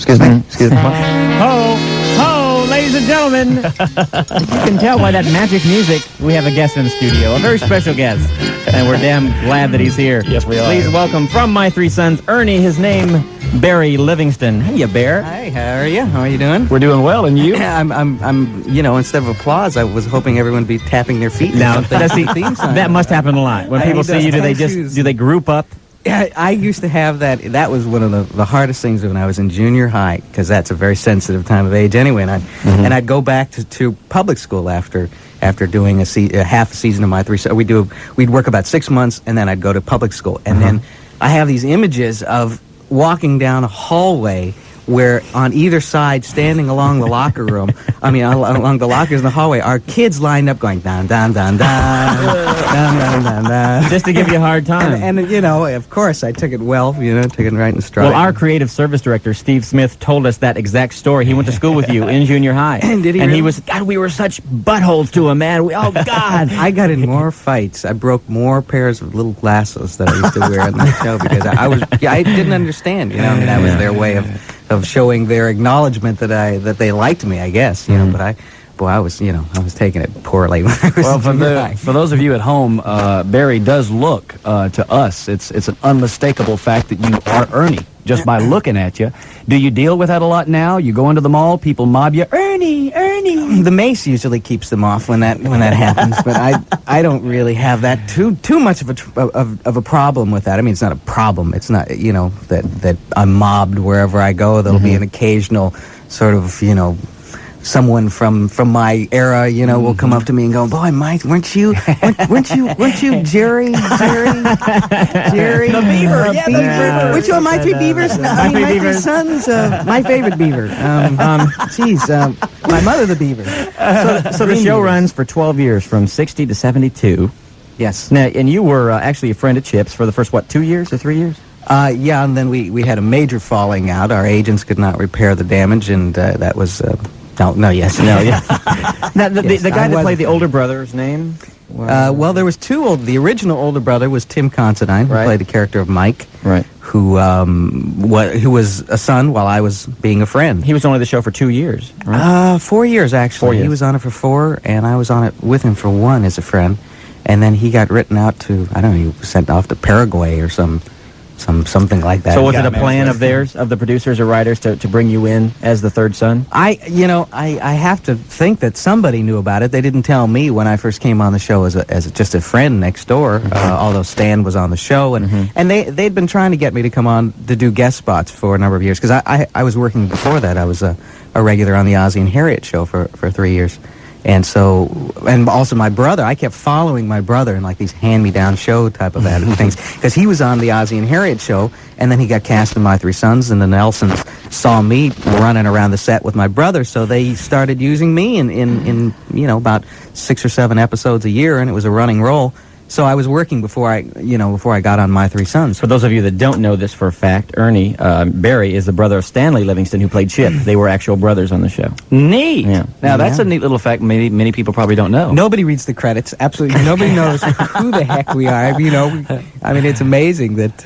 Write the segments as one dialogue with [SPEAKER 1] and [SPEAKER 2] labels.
[SPEAKER 1] Excuse me. Excuse me.
[SPEAKER 2] Ho, ho, ladies and gentlemen. You can tell by that magic music, we have a guest in the studio, a very special guest. And we're damn glad that he's here.
[SPEAKER 3] Yes, we are.
[SPEAKER 2] Please welcome from my three sons, Ernie, his name, Barry Livingston. Hiya, Bear.
[SPEAKER 1] Hi, how are you? How are you doing?
[SPEAKER 3] We're doing well, and you?
[SPEAKER 1] I'm, you know, instead of applause, I was hoping everyone would be tapping their feet.
[SPEAKER 2] Now, that must happen a lot. When people see you, do they group up?
[SPEAKER 1] Yeah, I used to have that. That was one of the hardest things when I was in junior high, because that's a very sensitive time of age anyway. And I'd go back to public school after doing half a season of my three. So we'd work about 6 months, and then I'd go to public school. And then I have these images of walking down a hallway where on either side, standing along the locker room, along the lockers in the hallway, are kids lined up going, down, down, down, down, down, down, down, down.
[SPEAKER 2] Just to give you a hard time.
[SPEAKER 1] And you know, of course, I took it well, took it right in stride.
[SPEAKER 2] Well, our creative service director, Steve Smith, told us that exact story. He went to school with you in junior high.
[SPEAKER 1] And did he
[SPEAKER 2] And
[SPEAKER 1] really?
[SPEAKER 2] he was, God, we were such buttholes to him, man. Oh, God.
[SPEAKER 1] I got in more fights. I broke more pairs of little glasses that I used to wear on the show because I didn't understand, that was their way of showing their acknowledgement that they liked me, I guess, but I was taking it poorly when I was
[SPEAKER 3] Well, for those of you at home, Barry does look to us. It's an unmistakable fact that you are Ernie just by looking at you. Do you deal with that a lot now? You go into the mall, people mob you, Ernie.
[SPEAKER 1] The mace usually keeps them off when that happens, but I don't really have that too much of a problem with that. I mean, it's not a problem. It's not that I'm mobbed wherever I go. There'll be an occasional sort of someone from my era, will come up to me and go, "Boy, Mike, weren't you Jerry?
[SPEAKER 3] The Beaver,
[SPEAKER 1] yeah, the Beaver. Which one? My three beavers? No, my three sons. My favorite beaver. My mother, the beaver.
[SPEAKER 2] So the show runs for 12 years, from 60 to 72.
[SPEAKER 1] Yes.
[SPEAKER 2] Now, and you were actually a friend of Chip's for the first, 2 years or 3 years?
[SPEAKER 1] Yeah, and then we had a major falling out. Our agents could not repair the damage, and that was... No, yes.
[SPEAKER 2] Now, the guy that played the older brother's name?
[SPEAKER 1] Well, there was two the original older brother was Tim Considine, who played the character of Mike,
[SPEAKER 2] right?
[SPEAKER 1] Who was a son while I was being a friend.
[SPEAKER 2] He was only the show for 2 years, right?
[SPEAKER 1] 4 years, actually.
[SPEAKER 2] 4 years.
[SPEAKER 1] He was on it for 4, and I was on it with him for 1 as a friend. And then he got written out to, I don't know, he was sent off to Paraguay or something like that.
[SPEAKER 2] So was it a plan of theirs, of the producers or writers, to bring you in as the third son?
[SPEAKER 1] I have to think that somebody knew about it. They didn't tell me when I first came on the show as just a friend next door, although Stan was on the show. And they'd been trying to get me to come on to do guest spots for a number of years, because I was working before that. I was a regular on the Ozzie and Harriet show for 3 years. And also my brother, I kept following my brother in like these hand-me-down show type of things, because he was on the Ozzie and Harriet show, and then he got cast in My Three Sons, and the Nelsons saw me running around the set with my brother, so they started using me in about 6 or 7 episodes a year, and it was a running role. So I was working before I got on My Three Sons.
[SPEAKER 2] For those of you that don't know this for a fact, Ernie, Barry, is the brother of Stanley Livingston, who played Chip. They were actual brothers on the show.
[SPEAKER 3] Neat.
[SPEAKER 2] Yeah.
[SPEAKER 3] Now, that's a neat little fact many people probably don't know.
[SPEAKER 1] Nobody reads the credits. Absolutely. Nobody knows who the heck we are. I mean, it's amazing that,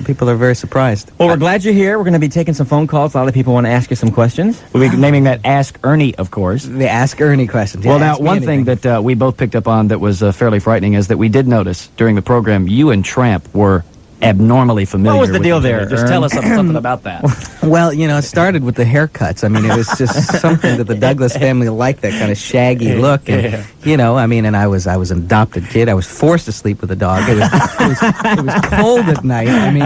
[SPEAKER 1] people are very surprised.
[SPEAKER 2] Well, we're glad you're here. We're going to be taking some phone calls. A lot of people want to ask you some questions.
[SPEAKER 3] We'll be naming that Ask Ernie, of course.
[SPEAKER 1] The Ask Ernie questions.
[SPEAKER 3] Well, now, one thing that we both picked up on that was fairly frightening is that we did notice during the program you and Tramp were abnormally familiar.
[SPEAKER 2] What was the deal there,
[SPEAKER 3] Just tell us something about that.
[SPEAKER 1] Well, it started with the haircuts. I mean, it was just something that the Douglas family liked, that kind of shaggy look. And, and I was an adopted kid. I was forced to sleep with a dog. It was cold at night. I mean,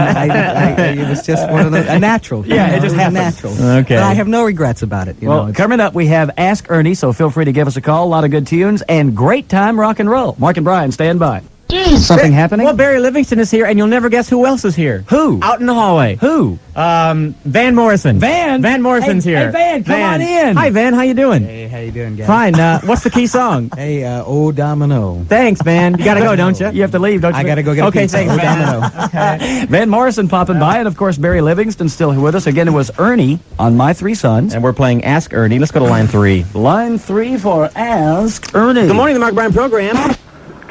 [SPEAKER 1] it was just one of a natural.
[SPEAKER 3] Yeah, it just happened.
[SPEAKER 1] Natural.
[SPEAKER 2] Okay.
[SPEAKER 1] But I have no regrets about it.
[SPEAKER 3] Coming up, we have Ask Ernie, so feel free to give us a call. A lot of good tunes and great time rock and roll. Mark and Brian, stand by.
[SPEAKER 2] Jeez,
[SPEAKER 3] something happening?
[SPEAKER 2] Well, Barry Livingston is here, and you'll never guess who else is here.
[SPEAKER 3] Who?
[SPEAKER 2] Out in the hallway.
[SPEAKER 3] Who?
[SPEAKER 2] Van Morrison. Van Morrison's here.
[SPEAKER 3] Hey, Van, come on in.
[SPEAKER 2] Hi, Van. How you doing?
[SPEAKER 1] Hey, how you doing, guys?
[SPEAKER 2] Fine. What's the key song?
[SPEAKER 1] Hey, Oh Domino.
[SPEAKER 2] Thanks, man. You gotta go, don't you?
[SPEAKER 3] You have to leave, don't you?
[SPEAKER 1] I gotta go get a pizza.
[SPEAKER 2] Thanks, Van.
[SPEAKER 3] Okay. Van Morrison popping by, and of course Barry Livingston still here with us. Again, it was Ernie on My Three Sons.
[SPEAKER 2] And we're playing Ask Ernie. Let's go to line 3.
[SPEAKER 3] Line 3 for Ask Ernie.
[SPEAKER 2] Good morning, the Mark Bryan program.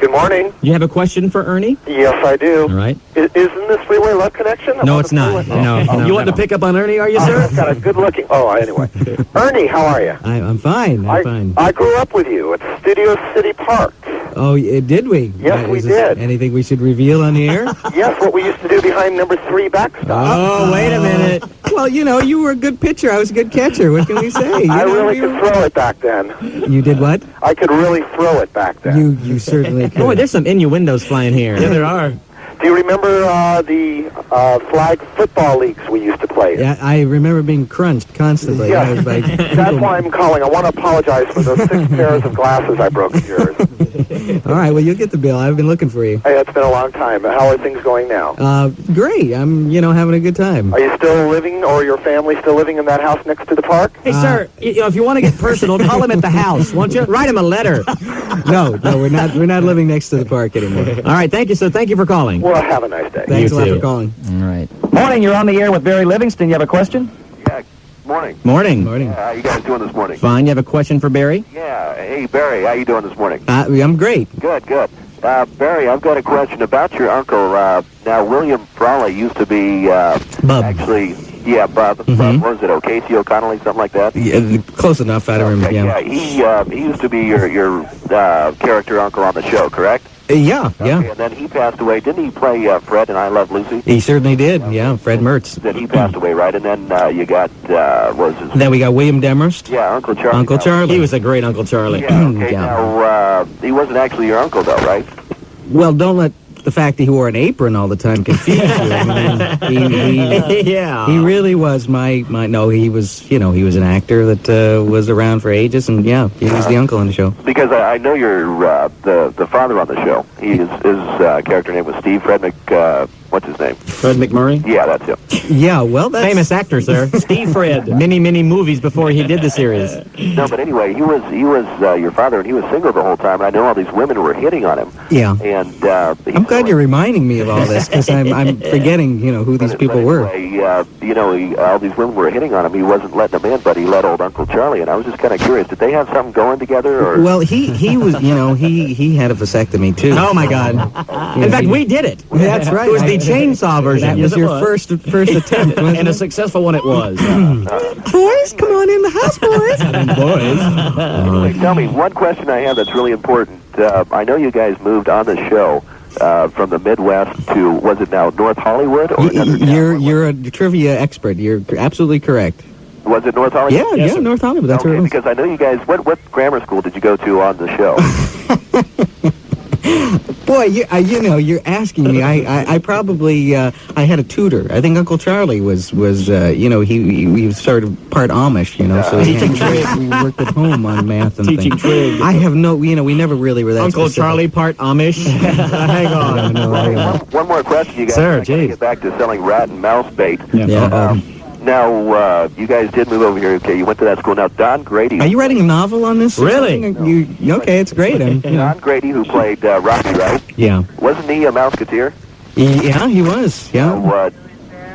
[SPEAKER 4] Good morning.
[SPEAKER 2] You have a question for Ernie?
[SPEAKER 4] Yes, I do.
[SPEAKER 2] All right.
[SPEAKER 4] Isn't this Freeway Love Connection?
[SPEAKER 2] No, it's not. No.
[SPEAKER 3] You want to pick up on Ernie, are you, sir?
[SPEAKER 4] I've got a good-looking... Oh, anyway. Ernie, how are you?
[SPEAKER 1] I'm fine. I'm fine.
[SPEAKER 4] I grew up with you at Studio City Park.
[SPEAKER 1] Oh, did we?
[SPEAKER 4] Yes, we
[SPEAKER 1] is this
[SPEAKER 4] did.
[SPEAKER 1] Anything we should reveal on the air?
[SPEAKER 4] Yes, what we used to do behind number 3 backstop.
[SPEAKER 2] Oh, wait a minute.
[SPEAKER 1] Well, you were a good pitcher. I was a good catcher. What can we say?
[SPEAKER 4] I really could throw it back then.
[SPEAKER 1] You did what?
[SPEAKER 4] I could really throw it back then.
[SPEAKER 1] You certainly could.
[SPEAKER 2] Boy, there's some innuendos flying here.
[SPEAKER 3] Yeah, there are.
[SPEAKER 4] Do you remember the flag football leagues we used to play?
[SPEAKER 1] Yeah, I remember being crunched constantly.
[SPEAKER 4] Yeah.
[SPEAKER 1] I was like,
[SPEAKER 4] That's why I'm calling. I want to apologize for those 6 pairs of glasses I broke of yours.
[SPEAKER 1] all right, well, you'll get the bill. I've been looking for you.
[SPEAKER 4] Hey, it's been a long time. How are things going now?
[SPEAKER 1] Great. I'm, having a good time.
[SPEAKER 4] Are you still living, or your family still living in that house next to the park?
[SPEAKER 2] Hey, sir, if you want to get personal, call him at the house, won't you? Write him a letter.
[SPEAKER 1] No, we're not living next to the park anymore.
[SPEAKER 2] All right, thank you, sir. Thank you for calling.
[SPEAKER 4] Well, have a nice day.
[SPEAKER 1] Thanks a lot
[SPEAKER 2] too.
[SPEAKER 1] for calling.
[SPEAKER 2] All right.
[SPEAKER 3] Morning, you're on the air with Barry Livingston. You have a question?
[SPEAKER 5] Yeah, morning.
[SPEAKER 2] Morning.
[SPEAKER 1] Morning.
[SPEAKER 5] How you guys doing this morning?
[SPEAKER 2] Fine. You have a question for Barry?
[SPEAKER 5] Yeah. Hey, Barry, how you doing this morning?
[SPEAKER 1] I'm great.
[SPEAKER 5] Good, good. Barry, I've got a question about your uncle. Now, William Frawley used to be
[SPEAKER 1] Bub.
[SPEAKER 5] actually, yeah, Bob. What was it? Casey O'Connelly, something like that.
[SPEAKER 1] Yeah, close enough. I don't remember.
[SPEAKER 5] Yeah. He used to be your character uncle on the show, correct?
[SPEAKER 1] Yeah.
[SPEAKER 5] Okay, and then he passed away. Didn't he play Fred in I Love Lucy?
[SPEAKER 1] He certainly did. Yeah, Fred Mertz.
[SPEAKER 5] Then he passed away, right? And then you got what was his?
[SPEAKER 1] Then we got William Demarest.
[SPEAKER 5] Yeah, Uncle Charlie.
[SPEAKER 1] Uncle Charlie.
[SPEAKER 2] He was a great Uncle Charlie.
[SPEAKER 5] Yeah. Okay.
[SPEAKER 1] Yeah.
[SPEAKER 5] Now he wasn't actually your uncle, though, right?
[SPEAKER 1] Well, don't let the fact that he wore an apron all the time confuse you. I mean,
[SPEAKER 2] Yeah.
[SPEAKER 1] he really was my. No, he was. He was an actor that was around for ages, and yeah, he was the uncle on the show.
[SPEAKER 5] Because I know you're the father on the show. His character name was Steve Fred what's his name?
[SPEAKER 2] Fred McMurray?
[SPEAKER 5] Yeah, that's him.
[SPEAKER 1] Yeah, well, that's
[SPEAKER 2] Famous actor, sir. Steve Fred. Many movies before he did the series.
[SPEAKER 5] No, but anyway, he was your father, and he was single the whole time. And I know all these women were hitting on him.
[SPEAKER 1] Yeah.
[SPEAKER 5] And
[SPEAKER 1] I'm glad you're reminding me of all this because I'm forgetting, who these people were.
[SPEAKER 5] Anyway, all these women were hitting on him. He wasn't letting them in, but he let old Uncle Charlie in. I was just kind of curious. Did they have something going together? Or?
[SPEAKER 1] Well, he was, he had a vasectomy too.
[SPEAKER 2] Oh, my God. In fact, we did it.
[SPEAKER 1] That's right.
[SPEAKER 2] It was the chainsaw version.
[SPEAKER 1] That was your first attempt, wasn't
[SPEAKER 3] And a
[SPEAKER 1] it?
[SPEAKER 3] successful one it was.
[SPEAKER 1] Boys, come on in the house, boys.
[SPEAKER 5] Anyway, tell me, one question I have that's really important. I know you guys moved on the show from the Midwest to, was it now North Hollywood? Or another town?
[SPEAKER 1] You're a trivia expert. You're absolutely correct.
[SPEAKER 5] Was it North Hollywood?
[SPEAKER 1] Yeah, North Hollywood. That's where
[SPEAKER 5] Okay,
[SPEAKER 1] it was.
[SPEAKER 5] because I know you guys, what grammar school did you go to on the show?
[SPEAKER 1] Boy, you're asking me. I probably I had a tutor. I think Uncle Charlie was he was sort of part Amish, so we worked at home on math and
[SPEAKER 2] Teaching
[SPEAKER 1] things.
[SPEAKER 2] trig.
[SPEAKER 1] I have no, we never really were that
[SPEAKER 2] Uncle
[SPEAKER 1] specific.
[SPEAKER 2] Charlie, part Amish. Hang on.
[SPEAKER 5] One more question, you guys.
[SPEAKER 2] Sir,
[SPEAKER 5] I gotta
[SPEAKER 2] geez.
[SPEAKER 5] get back to selling rat and mouse bait.
[SPEAKER 1] Yeah.
[SPEAKER 5] Now, you guys did move over here. Okay, you went to that school. Now, Don Grady.
[SPEAKER 1] Are you writing a novel on this? or
[SPEAKER 2] Really?
[SPEAKER 1] something? Okay, it's great.
[SPEAKER 5] Don Grady, who played Rocky, right?
[SPEAKER 1] Yeah.
[SPEAKER 5] Wasn't he a Mouseketeer?
[SPEAKER 1] Yeah, he was. Yeah.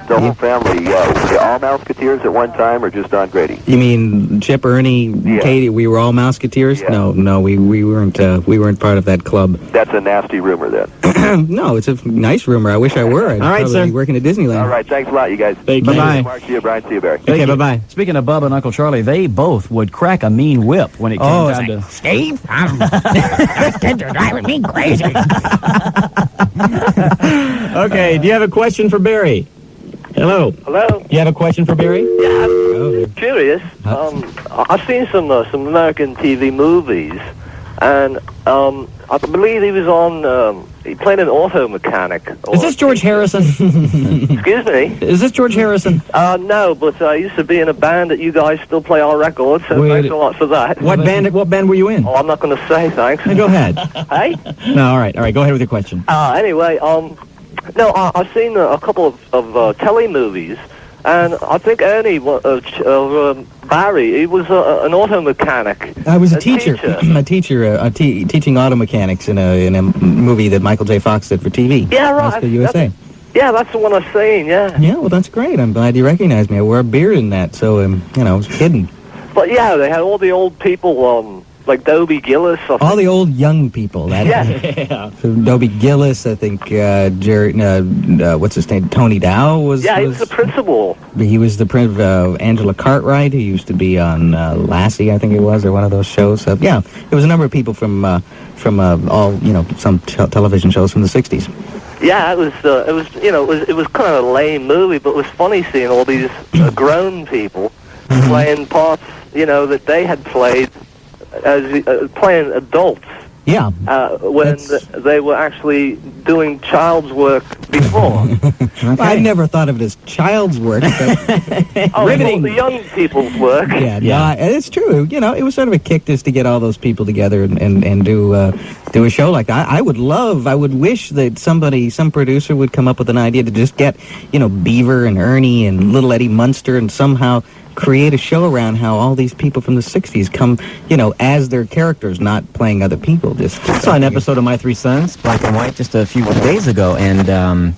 [SPEAKER 5] The whole family, were they all Mouseketeers at one time, or just Don Grady?
[SPEAKER 1] You mean Chip, Ernie,
[SPEAKER 5] Yeah.
[SPEAKER 1] Katie? We were all Mouseketeers?
[SPEAKER 5] Yeah.
[SPEAKER 1] No, we weren't part of that club.
[SPEAKER 5] That's a nasty rumor, then.
[SPEAKER 1] No, it's a nice rumor. I wish I were. I'd
[SPEAKER 2] All right,
[SPEAKER 1] probably
[SPEAKER 2] sir.
[SPEAKER 1] be working at Disneyland.
[SPEAKER 5] All right, thanks a lot, you guys.
[SPEAKER 2] Thank you. Bye-bye.
[SPEAKER 5] Mark, see you, Brian, see you, Barry.
[SPEAKER 2] Okay, bye-bye.
[SPEAKER 3] Speaking of Bub and Uncle Charlie, they both would crack a mean whip when it came down to...
[SPEAKER 6] Steve, kids are driving me crazy.
[SPEAKER 2] Okay, do you have a question for Barry? Hello.
[SPEAKER 7] Hello.
[SPEAKER 2] You have a question for Barry?
[SPEAKER 7] Yeah, I'm curious. I've seen some American TV movies, and I believe he was on. He played an auto mechanic.
[SPEAKER 3] Is this George Harrison?
[SPEAKER 7] Excuse me.
[SPEAKER 3] Is this George Harrison?
[SPEAKER 7] No, but I used to be in a band that you guys still play our records. So
[SPEAKER 2] Wait.
[SPEAKER 7] thanks a lot for that.
[SPEAKER 2] What band were you in?
[SPEAKER 7] Oh, I'm not going to say thanks.
[SPEAKER 2] Go ahead.
[SPEAKER 7] Hey.
[SPEAKER 2] No, all right. Go ahead with your question.
[SPEAKER 7] Anyway, no, I've seen a couple of telly movies, and I think Ernie, Barry, he was an auto mechanic.
[SPEAKER 1] I was a teacher. A teacher teaching auto mechanics in a movie that Michael J. Fox did for TV.
[SPEAKER 7] Yeah, right.
[SPEAKER 1] That's the USA.
[SPEAKER 7] Yeah, that's the one I've seen. Yeah.
[SPEAKER 1] Yeah, well, that's great. I'm glad you recognize me. I wore a beard in that, so I was kidding.
[SPEAKER 7] But yeah, they had all the old people like Dobie Gillis. Or
[SPEAKER 2] All the old young people.
[SPEAKER 7] yeah.
[SPEAKER 2] Dobie Gillis, I think. Jerry, what's his name? Tony Dow was.
[SPEAKER 7] Yeah, he was the principal.
[SPEAKER 2] He was the prince of Angela Cartwright, who used to be on Lassie, I think it was, or one of those shows. Yeah, there was a number of people from all some television shows from the '60s.
[SPEAKER 7] Yeah, it was kind of a lame movie, but it was funny seeing all these grown people playing parts, that they had played as playing adults.
[SPEAKER 2] Yeah.
[SPEAKER 7] When they were actually doing child's work before.
[SPEAKER 2] I never thought of it as child's work. But
[SPEAKER 7] Riveting. The young people's work.
[SPEAKER 2] Yeah. No, it's true. It was sort of a kick just to get all those people together and do a show like that. I would wish that some producer would come up with an idea to just get, Beaver and Ernie and Little Eddie Munster and somehow create a show around how all these people from the 60s come, as their characters, not playing other people.
[SPEAKER 8] I saw an episode of My Three Sons, black and white, just a few days ago, and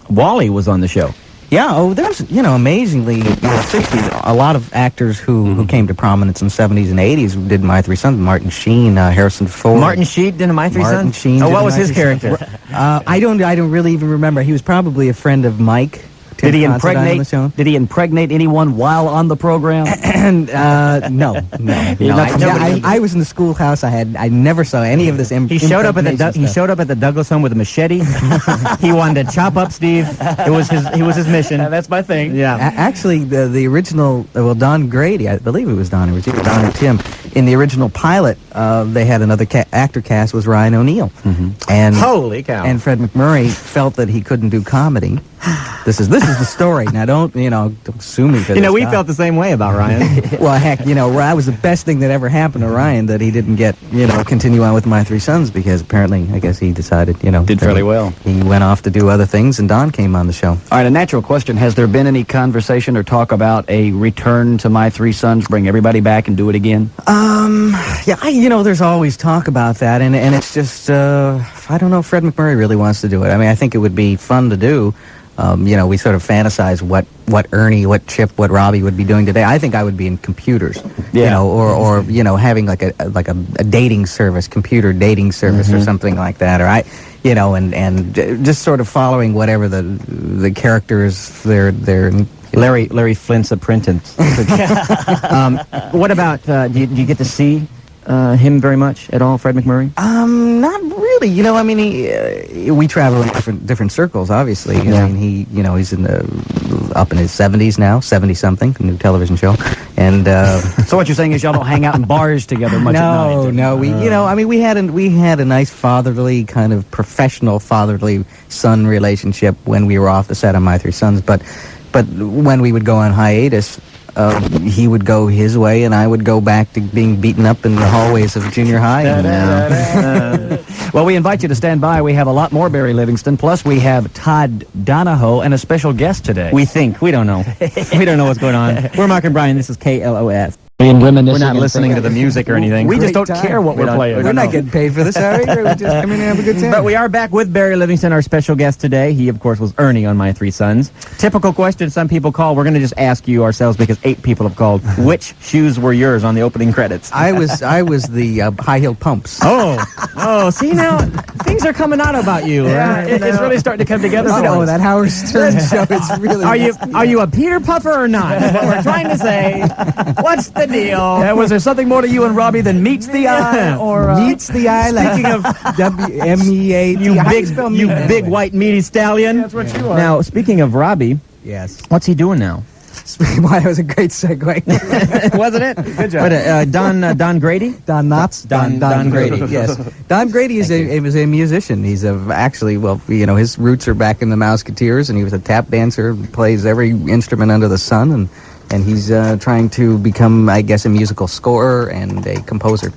[SPEAKER 8] Wally was on the show.
[SPEAKER 1] Yeah, there's, amazingly, in the 60s, a lot of actors who came to prominence in the 70s and 80s did My Three Sons. Martin Sheen, Harrison Ford.
[SPEAKER 8] Martin Sheen did My Three
[SPEAKER 1] Martin
[SPEAKER 8] Sons?
[SPEAKER 1] Sheen
[SPEAKER 8] what was his character?
[SPEAKER 1] I don't really even remember. He was probably a friend of Mike.
[SPEAKER 3] Did he impregnate anyone while on the program?
[SPEAKER 1] No. I was in the schoolhouse. I never saw any of this.
[SPEAKER 2] He showed up at the Douglas home with a machete. He wanted to chop up Steve. It was his mission.
[SPEAKER 3] That's my thing.
[SPEAKER 2] Yeah.
[SPEAKER 1] Actually, the original, Don Grady, I believe it was Don. It was either Don or Tim. In the original pilot, they had another actor cast was Ryan O'Neal, and
[SPEAKER 2] holy cow!
[SPEAKER 1] And Fred McMurray felt that he couldn't do comedy. This is the story. Now don't sue me for this.
[SPEAKER 2] We felt the same way about Ryan.
[SPEAKER 1] Well, heck, that was the best thing that ever happened to Ryan, that he didn't get continue on with My Three Sons, because apparently I guess he decided
[SPEAKER 3] did fairly well.
[SPEAKER 1] He went off to do other things, and Don came on the show.
[SPEAKER 3] All right, a natural question: has there been any conversation or talk about a return to My Three Sons, bring everybody back and do it again?
[SPEAKER 1] Yeah, there's always talk about that, and it's just I don't know if Fred McMurray really wants to do it. I mean, I think it would be fun to do. We sort of fantasize what Ernie, what Chip, what Robbie would be doing today. I think I would be in computers, or having like a dating service, computer dating service, or something like that, or and just sort of following whatever the characters they're
[SPEAKER 2] Larry Flint's apprentice. What about? Do you get to see him very much at all, Fred McMurray?
[SPEAKER 1] Not really. We travel in different circles, obviously. I mean, he's up in his 70s now, 70-something, new television show, and
[SPEAKER 3] so what you're saying is y'all don't hang out in bars together much at night?
[SPEAKER 1] No. We had a nice fatherly kind of professional fatherly son relationship when we were off the set of My Three Sons, but when we would go on hiatus, he would go his way, and I would go back to being beaten up in the hallways of junior high.
[SPEAKER 3] Well, we invite you to stand by. We have a lot more Barry Livingston. Plus, we have Todd Donahoe and a special guest today.
[SPEAKER 2] We don't know. We don't know what's going on. We're Mark and Brian. This is KLOS.
[SPEAKER 3] We're
[SPEAKER 2] not listening to the music or anything.
[SPEAKER 3] We just don't care what we're playing.
[SPEAKER 1] We're not getting paid for this, are we? We're just coming in and have a good time.
[SPEAKER 2] But we are back with Barry Livingston, our special guest today. He, of course, was Ernie on My Three Sons. Typical question some people call. We're going to just ask you ourselves, because 8 people have called. Which shoes were yours on the opening credits?
[SPEAKER 1] I was the high-heeled pumps.
[SPEAKER 2] Oh, see now, things are coming out about you.
[SPEAKER 3] Yeah, it's really starting to come together.
[SPEAKER 1] That Howard Stern show, it's really...
[SPEAKER 2] Are you a Peter Puffer or not? That's what we're trying to say. What's the deal?
[SPEAKER 3] Was there something more to you and Robbie than meets the eye? Or
[SPEAKER 1] meets the eye?
[SPEAKER 2] Speaking of
[SPEAKER 1] WMEAT,
[SPEAKER 2] you big white meaty stallion.
[SPEAKER 3] That's what you are.
[SPEAKER 2] Now, speaking of Robbie,
[SPEAKER 1] yes,
[SPEAKER 2] what's he doing now?
[SPEAKER 1] Well, that was a great segue.
[SPEAKER 2] Wasn't it? Good job. Don Grady?
[SPEAKER 1] Don Knotts? Don Grady, yes. Don Grady is a musician. He's his roots are back in the Mouseketeers, and he was a tap dancer, plays every instrument under the sun, and he's trying to become, I guess, a musical scorer and a composer.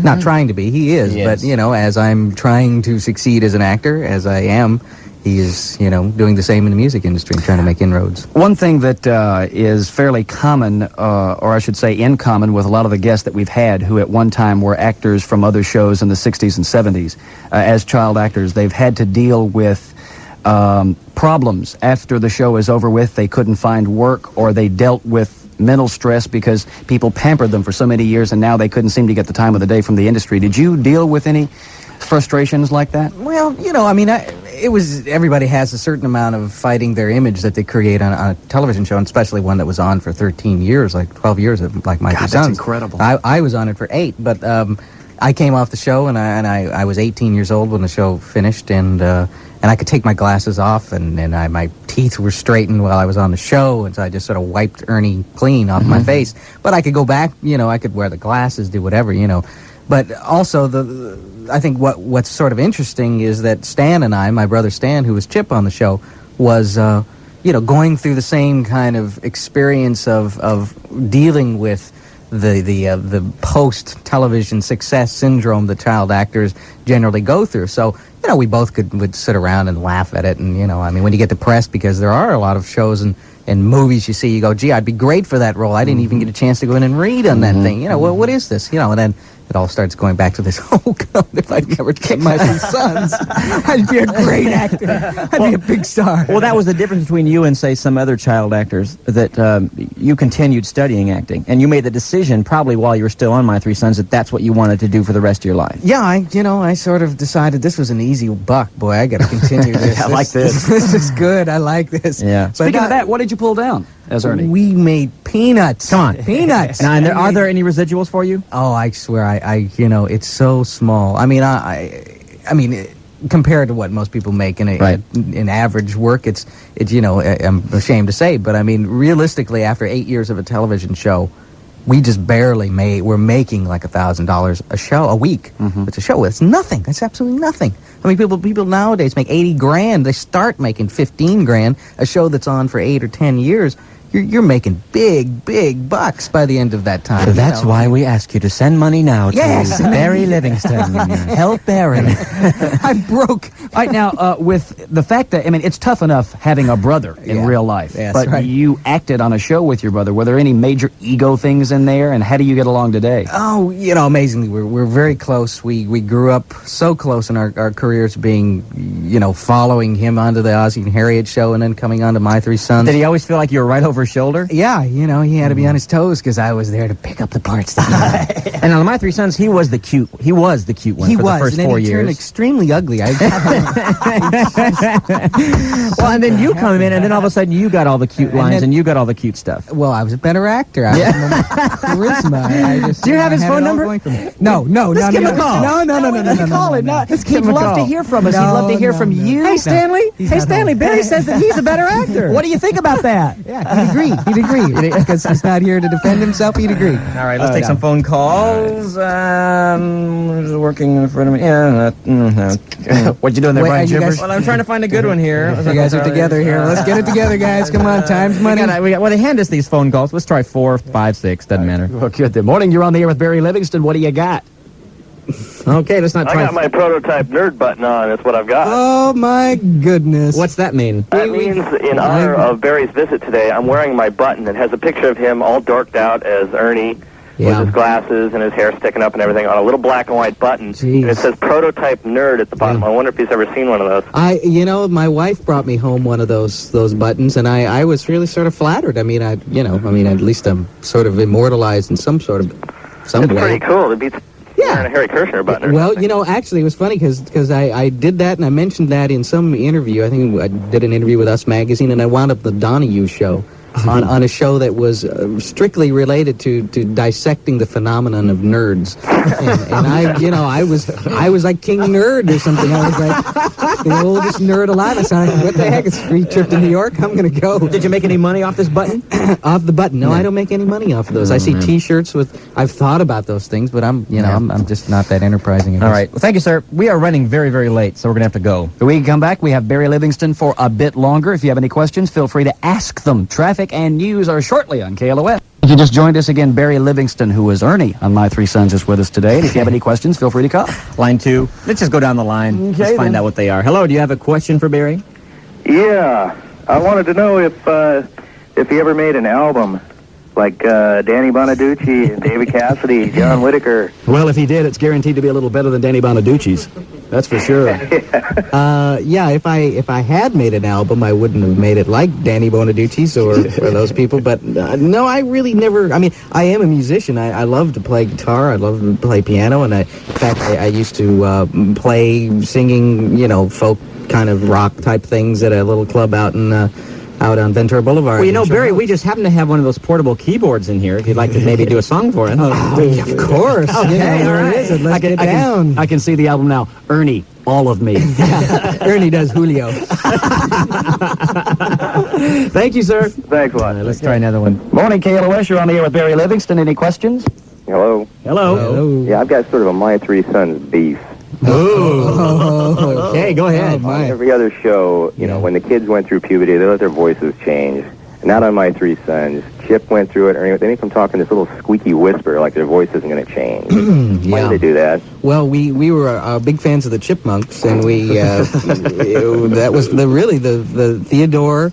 [SPEAKER 1] Not trying to be, he is, but, as I'm trying to succeed as an actor, as I am, he is, doing the same in the music industry, trying to make inroads.
[SPEAKER 3] One thing that is fairly common, or I should say in common, with a lot of the guests that we've had who at one time were actors from other shows in the 60s and 70s, as child actors, they've had to deal with problems after the show is over with. They couldn't find work, or they dealt with mental stress because people pampered them for so many years and now they couldn't seem to get the time of the day from the industry. Did you deal with any frustrations like that?
[SPEAKER 1] Well, everybody has a certain amount of fighting their image that they create on a television show, and especially one that was on for 13 years, like 12 years, like My Two Sons.
[SPEAKER 3] That's incredible.
[SPEAKER 1] I was on it for 8, but I came off the show, and I was 18 years old when the show finished, and I could take my glasses off, and my teeth were straightened while I was on the show, and so I just sort of wiped Ernie clean off my face. But I could go back, I could wear the glasses, do whatever, But also, I think what's sort of interesting is that Stan and I, my brother Stan, who was Chip on the show, was, going through the same kind of experience of dealing with the post-television success syndrome that child actors generally go through. So, we both would sit around and laugh at it. And, when you get depressed, because there are a lot of shows and movies you see, you go, gee, I'd be great for that role. I didn't even get a chance to go in and read on that thing. What is this? And then it all starts going back to this, oh, God, if I'd never kept My Two Sons, I'd be a great actor. I'd be a big star.
[SPEAKER 8] Well, that was the difference between you and, say, some other child actors, that you continued studying acting, and you made the decision, probably while you were still on My Three Sons, that that's what you wanted to do for the rest of your life.
[SPEAKER 1] Yeah, I sort of decided this was an easy buck. Boy, I got to continue this.
[SPEAKER 3] I like this.
[SPEAKER 1] This is good. I like this.
[SPEAKER 8] Yeah.
[SPEAKER 3] Speaking of that, what did you pull down as Ernie?
[SPEAKER 1] We made peanuts.
[SPEAKER 8] Come on.
[SPEAKER 1] Peanuts.
[SPEAKER 8] And are there any residuals for you?
[SPEAKER 1] Oh, I swear, it's so small. I mean, compared to what most people make in average work, it's I'm ashamed to say, but I mean, realistically, after 8 years of a television show, we just barely we're making like $1,000 a week. It's a show. It's nothing. That's absolutely nothing. I mean, people nowadays make 80 grand. They start making 15 grand. A show that's on for 8 or 10 years, you're making big bucks by the end of that time.
[SPEAKER 8] So that's why we ask you to send money now to Barry Livingston. Help Barry.
[SPEAKER 1] I'm broke.
[SPEAKER 3] All right, now, with the fact that, it's tough enough having a brother in real life, but
[SPEAKER 1] right.
[SPEAKER 3] you acted on a show with your brother. Were there any major ego things in there, and how do you get along today?
[SPEAKER 1] Oh, amazingly, we're very close. We grew up so close in our careers, being, following him onto the Ozzie and Harriet show and then coming on to My Three Sons.
[SPEAKER 8] Did he always feel like you were right over his shoulder?
[SPEAKER 1] Yeah, he had to be on his toes because I was there to pick up the parts.
[SPEAKER 8] And on My Three Sons, he was the cute one for the first 4 years.
[SPEAKER 1] He turned extremely ugly.
[SPEAKER 8] Well, and then you come in, and then all of a sudden you got all the cute lines, and you got all the cute stuff.
[SPEAKER 1] Well, I was a better actor. I had charisma.
[SPEAKER 8] Do you have his phone number?
[SPEAKER 1] No.
[SPEAKER 8] Let's give him a call.
[SPEAKER 1] No.
[SPEAKER 3] Call it.
[SPEAKER 8] He'd love to hear from us. He'd love to hear from you.
[SPEAKER 3] Hey, Stanley.
[SPEAKER 8] Barry says that he's a better actor.
[SPEAKER 3] What do you think about that?
[SPEAKER 1] Yeah, he'd agree. Because he's not here to defend himself, he'd agree.
[SPEAKER 8] All right, let's take some phone calls. Working in front of me. Yeah.
[SPEAKER 3] What you doing there, Brian Gibbers?
[SPEAKER 8] Well, I'm trying to find a good one here.
[SPEAKER 1] You guys are together here. Let's get it together, guys. Come on, time's money.
[SPEAKER 8] Well, they hand us these phone calls. Let's try 4, 5, 6. Doesn't matter.
[SPEAKER 3] Well, good morning. You're on the air with Barry Livingston. What do you got?
[SPEAKER 8] Okay, let's not try.
[SPEAKER 5] I got my prototype nerd button on. That's what I've got.
[SPEAKER 1] Oh, my goodness.
[SPEAKER 8] What's that mean?
[SPEAKER 5] That means in honor of Barry's visit today, I'm wearing my button. It has a picture of him all dorked out as Ernie with his glasses and his hair sticking up and everything on a little black and white button.
[SPEAKER 1] Jeez.
[SPEAKER 5] And it says prototype nerd at the bottom. I wonder if he's ever seen one of those.
[SPEAKER 1] My wife brought me home one of those buttons, and I was really sort of flattered. At least I'm sort of immortalized in some
[SPEAKER 5] It's
[SPEAKER 1] way.
[SPEAKER 5] pretty cool. It beats wearing a Harry Kirshner button.
[SPEAKER 1] Well, actually, it was funny because I did that, and I mentioned that in some interview. I think I did an interview with Us Magazine, and I wound up the Donahue show. on a show that was strictly related to dissecting the phenomenon of nerds, and I was like King Nerd or something. I was like the oldest nerd alive. I said, what the heck? It's a free trip to New York. I'm gonna go.
[SPEAKER 8] Did you make any money off this button?
[SPEAKER 1] Off the button? No, I don't make any money off of those. I see T-shirts with. I've thought about those things, but I'm just not that enterprising.
[SPEAKER 8] All right. Well, thank you, sir. We are running very, very late, so we're gonna have to go.
[SPEAKER 3] When we come back, we have Barry Livingston for a bit longer. If you have any questions, feel free to ask them. Traffic and news are shortly on KLOS. If you just joined us again, Barry Livingston, who was Ernie on My Three Sons, is with us today. And if you have any questions, feel free to call.
[SPEAKER 8] Line 2. Let's just go down the line.
[SPEAKER 3] Okay,
[SPEAKER 8] Let's find out what they are. Hello, do you have a question for Barry?
[SPEAKER 4] Yeah, I wanted to know if he ever made an album like Danny Bonaducci and David Cassidy, John Whitaker.
[SPEAKER 3] Well, if he did, it's guaranteed to be a little better than Danny Bonaducci's. That's for sure.
[SPEAKER 2] Yeah, if I had made an album, I wouldn't have made it like Danny Bonaduce's or those people. But no, I really never. I mean, I am a musician. I love to play guitar. I love to play piano, and in fact, I used to play singing, folk kind of rock type things at a little club out on Ventura Boulevard.
[SPEAKER 8] Well, you know, Barry, we just happen to have one of those portable keyboards in here. If you'd like to maybe do a song for it.
[SPEAKER 2] Yeah, of course.
[SPEAKER 8] Okay, all right.
[SPEAKER 2] Let's get down.
[SPEAKER 3] I can see the album now. Ernie, all of me.
[SPEAKER 2] Ernie does Julio.
[SPEAKER 3] Thank you, sir.
[SPEAKER 4] Thanks a lot.
[SPEAKER 8] Let's try another one.
[SPEAKER 3] Morning, KLOS. You're on the air with Barry Livingston. Any questions?
[SPEAKER 4] Hello.
[SPEAKER 3] Hello.
[SPEAKER 2] Hello.
[SPEAKER 4] Yeah, I've got sort of a My Three Sons beef.
[SPEAKER 2] Oh,
[SPEAKER 8] Okay, go ahead.
[SPEAKER 4] On every other show, when the kids went through puberty, they let their voices change. Not on My Three Sons. Chip went through it, or they make them talk in this little squeaky whisper, like their voice isn't going to change. Why did they do that?
[SPEAKER 2] Well, we were big fans of the Chipmunks, and we that was the Theodore,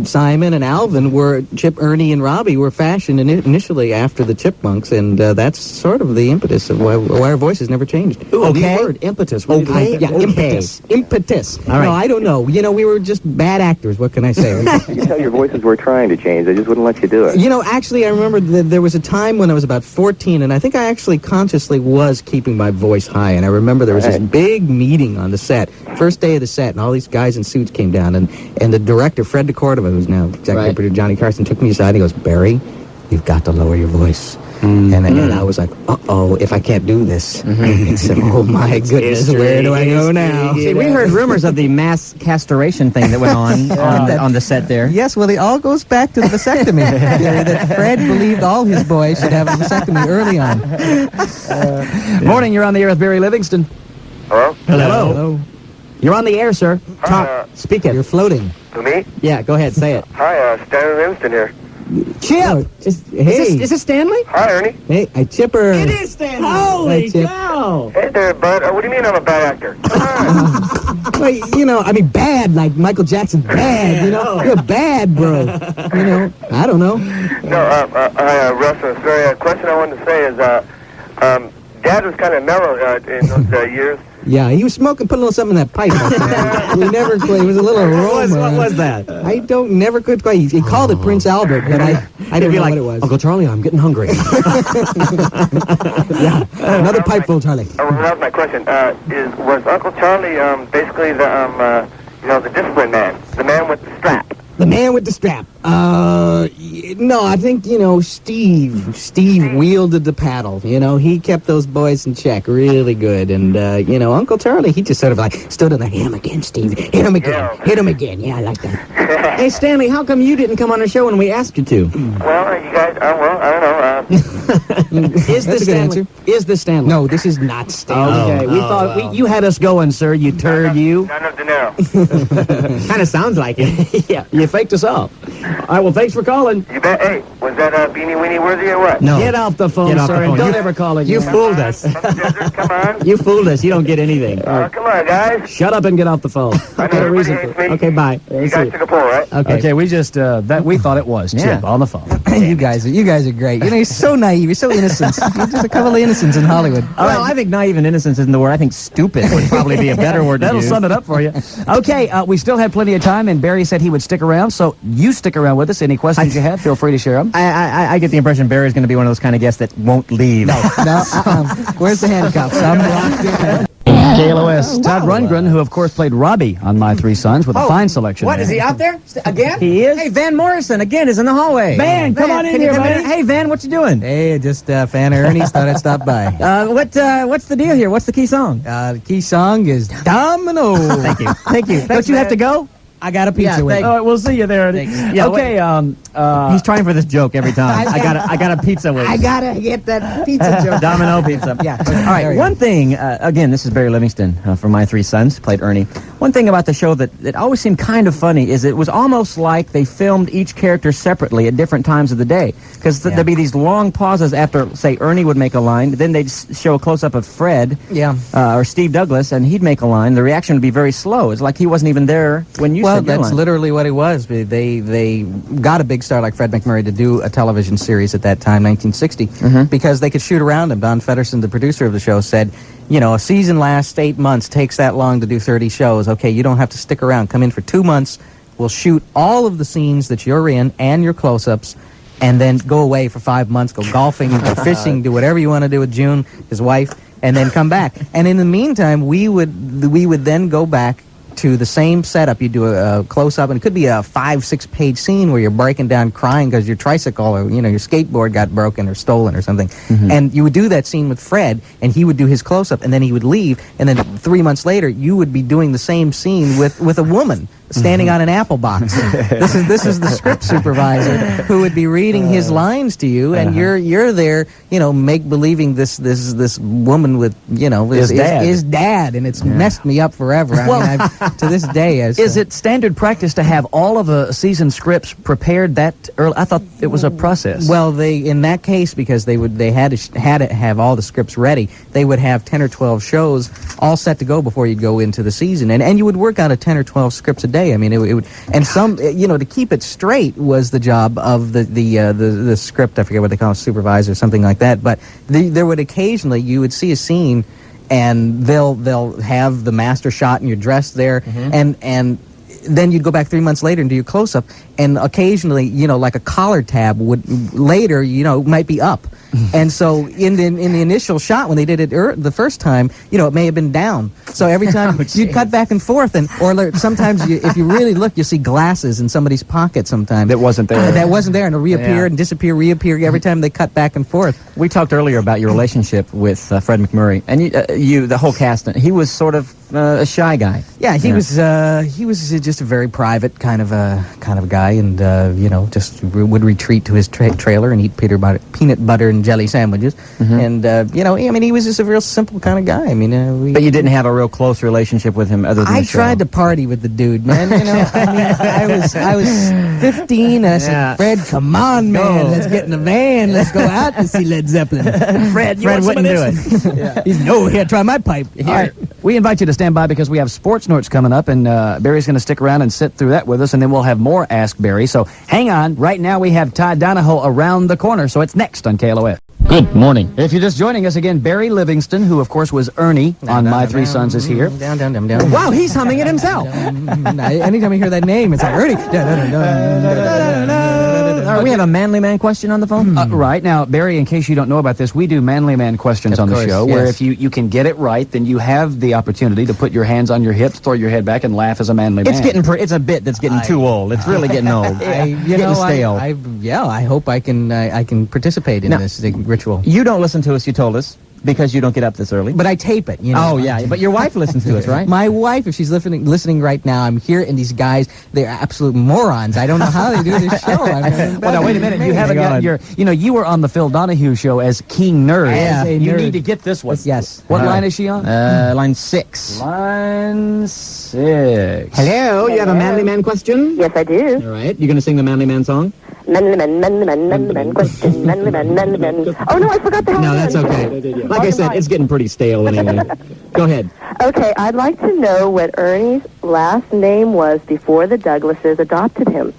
[SPEAKER 2] Simon, and Alvin were Chip, Ernie, and Robbie were fashioned initially after the Chipmunks, and that's sort of the impetus of why our voices never changed.
[SPEAKER 3] Ooh,
[SPEAKER 8] Okay.
[SPEAKER 3] new word, impetus. What do you think?
[SPEAKER 2] Yeah, impetus. Impetus.
[SPEAKER 8] All right.
[SPEAKER 2] No, I don't know. We were just bad actors. What can I say?
[SPEAKER 4] You can tell your voices were trying to change. They just wouldn't let you do it.
[SPEAKER 2] Actually, I remember that there was a time when I was about 14, and I think I actually consciously was keeping my voice high. And I remember there was this big meeting on the set, first day of the set, and all these guys in suits came down, and the director, Fred DeCordova, who's now executive producer Johnny Carson, took me aside and he goes, "Barry, you've got to lower your voice." And I was like, uh-oh, if I can't do this. He said, oh, my goodness, where do I go now?
[SPEAKER 8] See, we heard rumors of the mass castration thing that went on the set there.
[SPEAKER 2] Yes, well, it all goes back to the vasectomy. That Fred believed all his boys should have a vasectomy early on.
[SPEAKER 3] Morning, you're on the air with Barry Livingston.
[SPEAKER 5] Hello?
[SPEAKER 3] Hello. You're on the air, sir.
[SPEAKER 8] Talk. Speak it.
[SPEAKER 2] You're floating.
[SPEAKER 5] To me?
[SPEAKER 8] Yeah, go ahead. Say it.
[SPEAKER 5] Hi, Stanley Livingston here.
[SPEAKER 2] Chip!
[SPEAKER 8] Is this Stanley?
[SPEAKER 5] Hi, Ernie.
[SPEAKER 2] Hey, Chipper.
[SPEAKER 8] It is Stanley.
[SPEAKER 2] Holy
[SPEAKER 8] Holy
[SPEAKER 2] Chip.
[SPEAKER 8] cow!
[SPEAKER 5] Hey there, bud. What do you mean I'm a bad actor? Come on.
[SPEAKER 2] Well, bad, like Michael Jackson, bad, You're bad, bro. I don't know.
[SPEAKER 5] No, Russ, sorry, a question I wanted to say is, Dad was kind of mellow in those years.
[SPEAKER 2] Yeah, he was smoking, put a little something in that pipe. We never, it was a little aroma.
[SPEAKER 8] What was that?
[SPEAKER 2] I never could quite. He called it Prince Albert, but I didn't know what it was.
[SPEAKER 8] Uncle Charlie, I'm getting hungry.
[SPEAKER 2] Yeah, another pipe full, Charlie.
[SPEAKER 5] That was my question. Was Uncle Charlie basically the discipline man, the man with the strap?
[SPEAKER 2] The man with the strap. No, I think, Steve wielded the paddle. He kept those boys in check really good. And, Uncle Charlie, he just sort of like stood in there, hit him again, Steve. Hit him again.
[SPEAKER 5] Yeah.
[SPEAKER 2] Hit him again. Yeah, I like that.
[SPEAKER 8] Hey, Stanley, how come you didn't come on the show when we asked you to?
[SPEAKER 5] Well, you guys, I don't know.
[SPEAKER 8] Is
[SPEAKER 2] That's
[SPEAKER 8] this
[SPEAKER 2] a good
[SPEAKER 8] Stanley?
[SPEAKER 2] answer.
[SPEAKER 8] Is this Stanley?
[SPEAKER 2] No, this is not Stanley.
[SPEAKER 3] Okay, we thought you had us going, sir. You turd, you.
[SPEAKER 5] None of the now.
[SPEAKER 8] Kind of sounds like it.
[SPEAKER 3] Yeah, you faked us off. All right, well, thanks for calling.
[SPEAKER 5] You bet. Hey, was that Beanie Weenie worthy or what?
[SPEAKER 8] No.
[SPEAKER 3] Get off the phone,
[SPEAKER 8] Get off the
[SPEAKER 3] sir,
[SPEAKER 8] phone.
[SPEAKER 3] and don't
[SPEAKER 8] You-
[SPEAKER 3] ever call again.
[SPEAKER 8] You fooled us.
[SPEAKER 5] From the desert, come on.
[SPEAKER 8] You fooled us. You don't get anything.
[SPEAKER 5] Come on, guys.
[SPEAKER 3] Shut up and get off the phone.
[SPEAKER 5] I know
[SPEAKER 3] Got a
[SPEAKER 5] everybody
[SPEAKER 3] reason
[SPEAKER 5] hates
[SPEAKER 3] for
[SPEAKER 5] me.
[SPEAKER 8] Okay, bye.
[SPEAKER 5] You guys took a poll, right?
[SPEAKER 3] Okay, we just we thought it was
[SPEAKER 8] Yeah.
[SPEAKER 3] Chip on the phone.
[SPEAKER 2] You guys are great. You're so naive. You're so innocent. You're just a couple of innocents in Hollywood.
[SPEAKER 8] Well, I think naive and innocence isn't the word. I think stupid would probably be a better word to
[SPEAKER 3] That'll
[SPEAKER 8] use.
[SPEAKER 3] sum it up for you. Okay, we still have plenty of time, and Barry said he would stick around, so you stick around with us. Any questions you have, feel free to share them.
[SPEAKER 8] I get the impression Barry's going to be one of those kind of guests that won't leave.
[SPEAKER 2] No, where's the handcuffs? I'm locked in.
[SPEAKER 3] KLOS. Todd Rundgren, who of course played Robbie on My Three Sons with a fine selection.
[SPEAKER 8] What,
[SPEAKER 3] there.
[SPEAKER 8] is he out there again?
[SPEAKER 3] He is.
[SPEAKER 8] Hey, Van Morrison again is in the hallway.
[SPEAKER 3] Van, come on in
[SPEAKER 8] can you
[SPEAKER 3] here,
[SPEAKER 8] come
[SPEAKER 3] buddy.
[SPEAKER 8] Hey, Van, what you doing?
[SPEAKER 2] Hey, just fan of Ernie's. Thought I'd stop by.
[SPEAKER 8] What's the deal here? What's the key song?
[SPEAKER 2] The key song is Domino.
[SPEAKER 8] Thank you. Thank you.
[SPEAKER 3] Don't you have to go?
[SPEAKER 2] I got a pizza with.
[SPEAKER 3] All right, we'll see you there.
[SPEAKER 8] Yeah,
[SPEAKER 3] okay.
[SPEAKER 8] He's trying for this joke every time. I got a pizza with.
[SPEAKER 2] I gotta get that pizza joke.
[SPEAKER 8] Domino pizza.
[SPEAKER 2] Yeah.
[SPEAKER 8] All right. One thing, again, this is Barry Livingston from My Three Sons, played Ernie. One thing about the show that always seemed kind of funny is it was almost like they filmed each character separately at different times of the day. Because there'd be these long pauses after, say, Ernie would make a line, then they'd show a close-up of Fred
[SPEAKER 2] Yeah.
[SPEAKER 8] or Steve Douglas, and he'd make a line. The reaction would be very slow. It's like he wasn't even there when you
[SPEAKER 2] Well,
[SPEAKER 8] said your
[SPEAKER 2] that's
[SPEAKER 8] line.
[SPEAKER 2] literally what it was. They got a big star like Fred McMurray to do a television series at that time, 1960, because they could shoot around him. Don Feddersen, the producer of the show, said, a season lasts 8 months, takes that long to do 30 shows. Okay, you don't have to stick around. Come in for 2 months. We'll shoot all of the scenes that you're in and your close-ups, and then go away for 5 months, go golfing, go fishing, do whatever you want to do with June, his wife, and then come back. And in the meantime, we would then go back to the same setup. You do a close-up, and it could be a 5-6 page scene where you're breaking down crying because your tricycle or your skateboard got broken or stolen or something. And you would do that scene with Fred, and he would do his close-up, and then he would leave, and then 3 months later you would be doing the same scene with a woman standing on an apple box. This is the script supervisor who would be reading his lines to you, and you're there, make believing this woman with is dad, and it's messed me up forever. I mean, to this day,
[SPEAKER 3] is it standard practice to have all of a season scripts prepared that early? I thought it was a process.
[SPEAKER 2] Well, in that case, because they had to have all the scripts ready, they would have 10 or 12 shows all set to go before you'd go into the season, and you would work out 10 or 12 scripts a day. I mean, it would, and some, to keep it straight was the job of the script. I forget what they call it, supervisor, something like that. But there would occasionally, you would see a scene, and they'll have the master shot, and you're dressed there, and then you'd go back 3 months later and do your close-up, and occasionally, like a collar tab would later, might be up. And so in the initial shot, when they did it the first time, it may have been down. So every time you'd cut back and forth, or sometimes if you really look, you'll see glasses in somebody's pocket sometimes.
[SPEAKER 3] That wasn't there.
[SPEAKER 2] That wasn't there, and it'll reappear and disappear, reappear every time they cut back and forth.
[SPEAKER 8] We talked earlier about your relationship with Fred McMurray, and you the whole cast. He was sort of a shy guy.
[SPEAKER 2] Yeah, he was just a very private kind of guy, and just would retreat to his trailer and eat peanut butter and jelly sandwiches, and he was just a real simple kind of guy. I mean,
[SPEAKER 8] but you didn't have a real close relationship with him, other than
[SPEAKER 2] I
[SPEAKER 8] the show.
[SPEAKER 2] tried to party with the dude, man. I was 15. I said, Fred, come on, man, let's get in the van, let's go out to see Led Zeppelin. Fred wouldn't do it. He's here, try my pipe. Here.
[SPEAKER 3] All right. We invite you to stand by because we have Sports Notes coming up, and Barry's going to stick around and sit through that with us, and then we'll have more Ask Barry. So hang on. Right now we have Todd Donahoe around the corner, so it's next on KLOS. Good morning. If you're just joining us again, Barry Livingston, who of course was Ernie on My Three Sons, is here.
[SPEAKER 2] Down.
[SPEAKER 8] Wow, he's humming it himself.
[SPEAKER 2] Anytime I hear that name, it's like Ernie.
[SPEAKER 8] We have a manly man question on the phone?
[SPEAKER 3] Right. Now, Barry, in case you don't know about this, we do manly man questions on the show, where if you can get it right, then you have the opportunity to put your hands on your hips, throw your head back, and laugh as a manly man.
[SPEAKER 8] It's a bit that's getting too old. It's really getting old. Getting stale.
[SPEAKER 2] I hope I can participate in this ritual.
[SPEAKER 8] You don't listen to us, you told us, because you don't get up this early.
[SPEAKER 2] But I tape it,
[SPEAKER 8] Oh, yeah, but your wife listens to us, right?
[SPEAKER 2] My wife, if she's listening right now, I'm here, and these guys, they're absolute morons. I don't know how they do this show.
[SPEAKER 3] Well, now, wait a minute. You haven't got you were on the Phil Donahue show as King Nerd.
[SPEAKER 2] Yeah.
[SPEAKER 3] You need to get this one.
[SPEAKER 2] Yes.
[SPEAKER 3] What line is she on?
[SPEAKER 8] Line 6.
[SPEAKER 3] Line 6.
[SPEAKER 8] Hello, you have a manly man question?
[SPEAKER 9] Yes, I do.
[SPEAKER 8] All right, you're going to sing the manly man song?
[SPEAKER 9] Manly man, question, manly man. Oh, no, I forgot to have
[SPEAKER 8] No, that's okay. Like I said, it's getting pretty stale anyway. Go ahead.
[SPEAKER 9] Okay, I'd like to know what Ernie's last name was before the Douglases adopted him.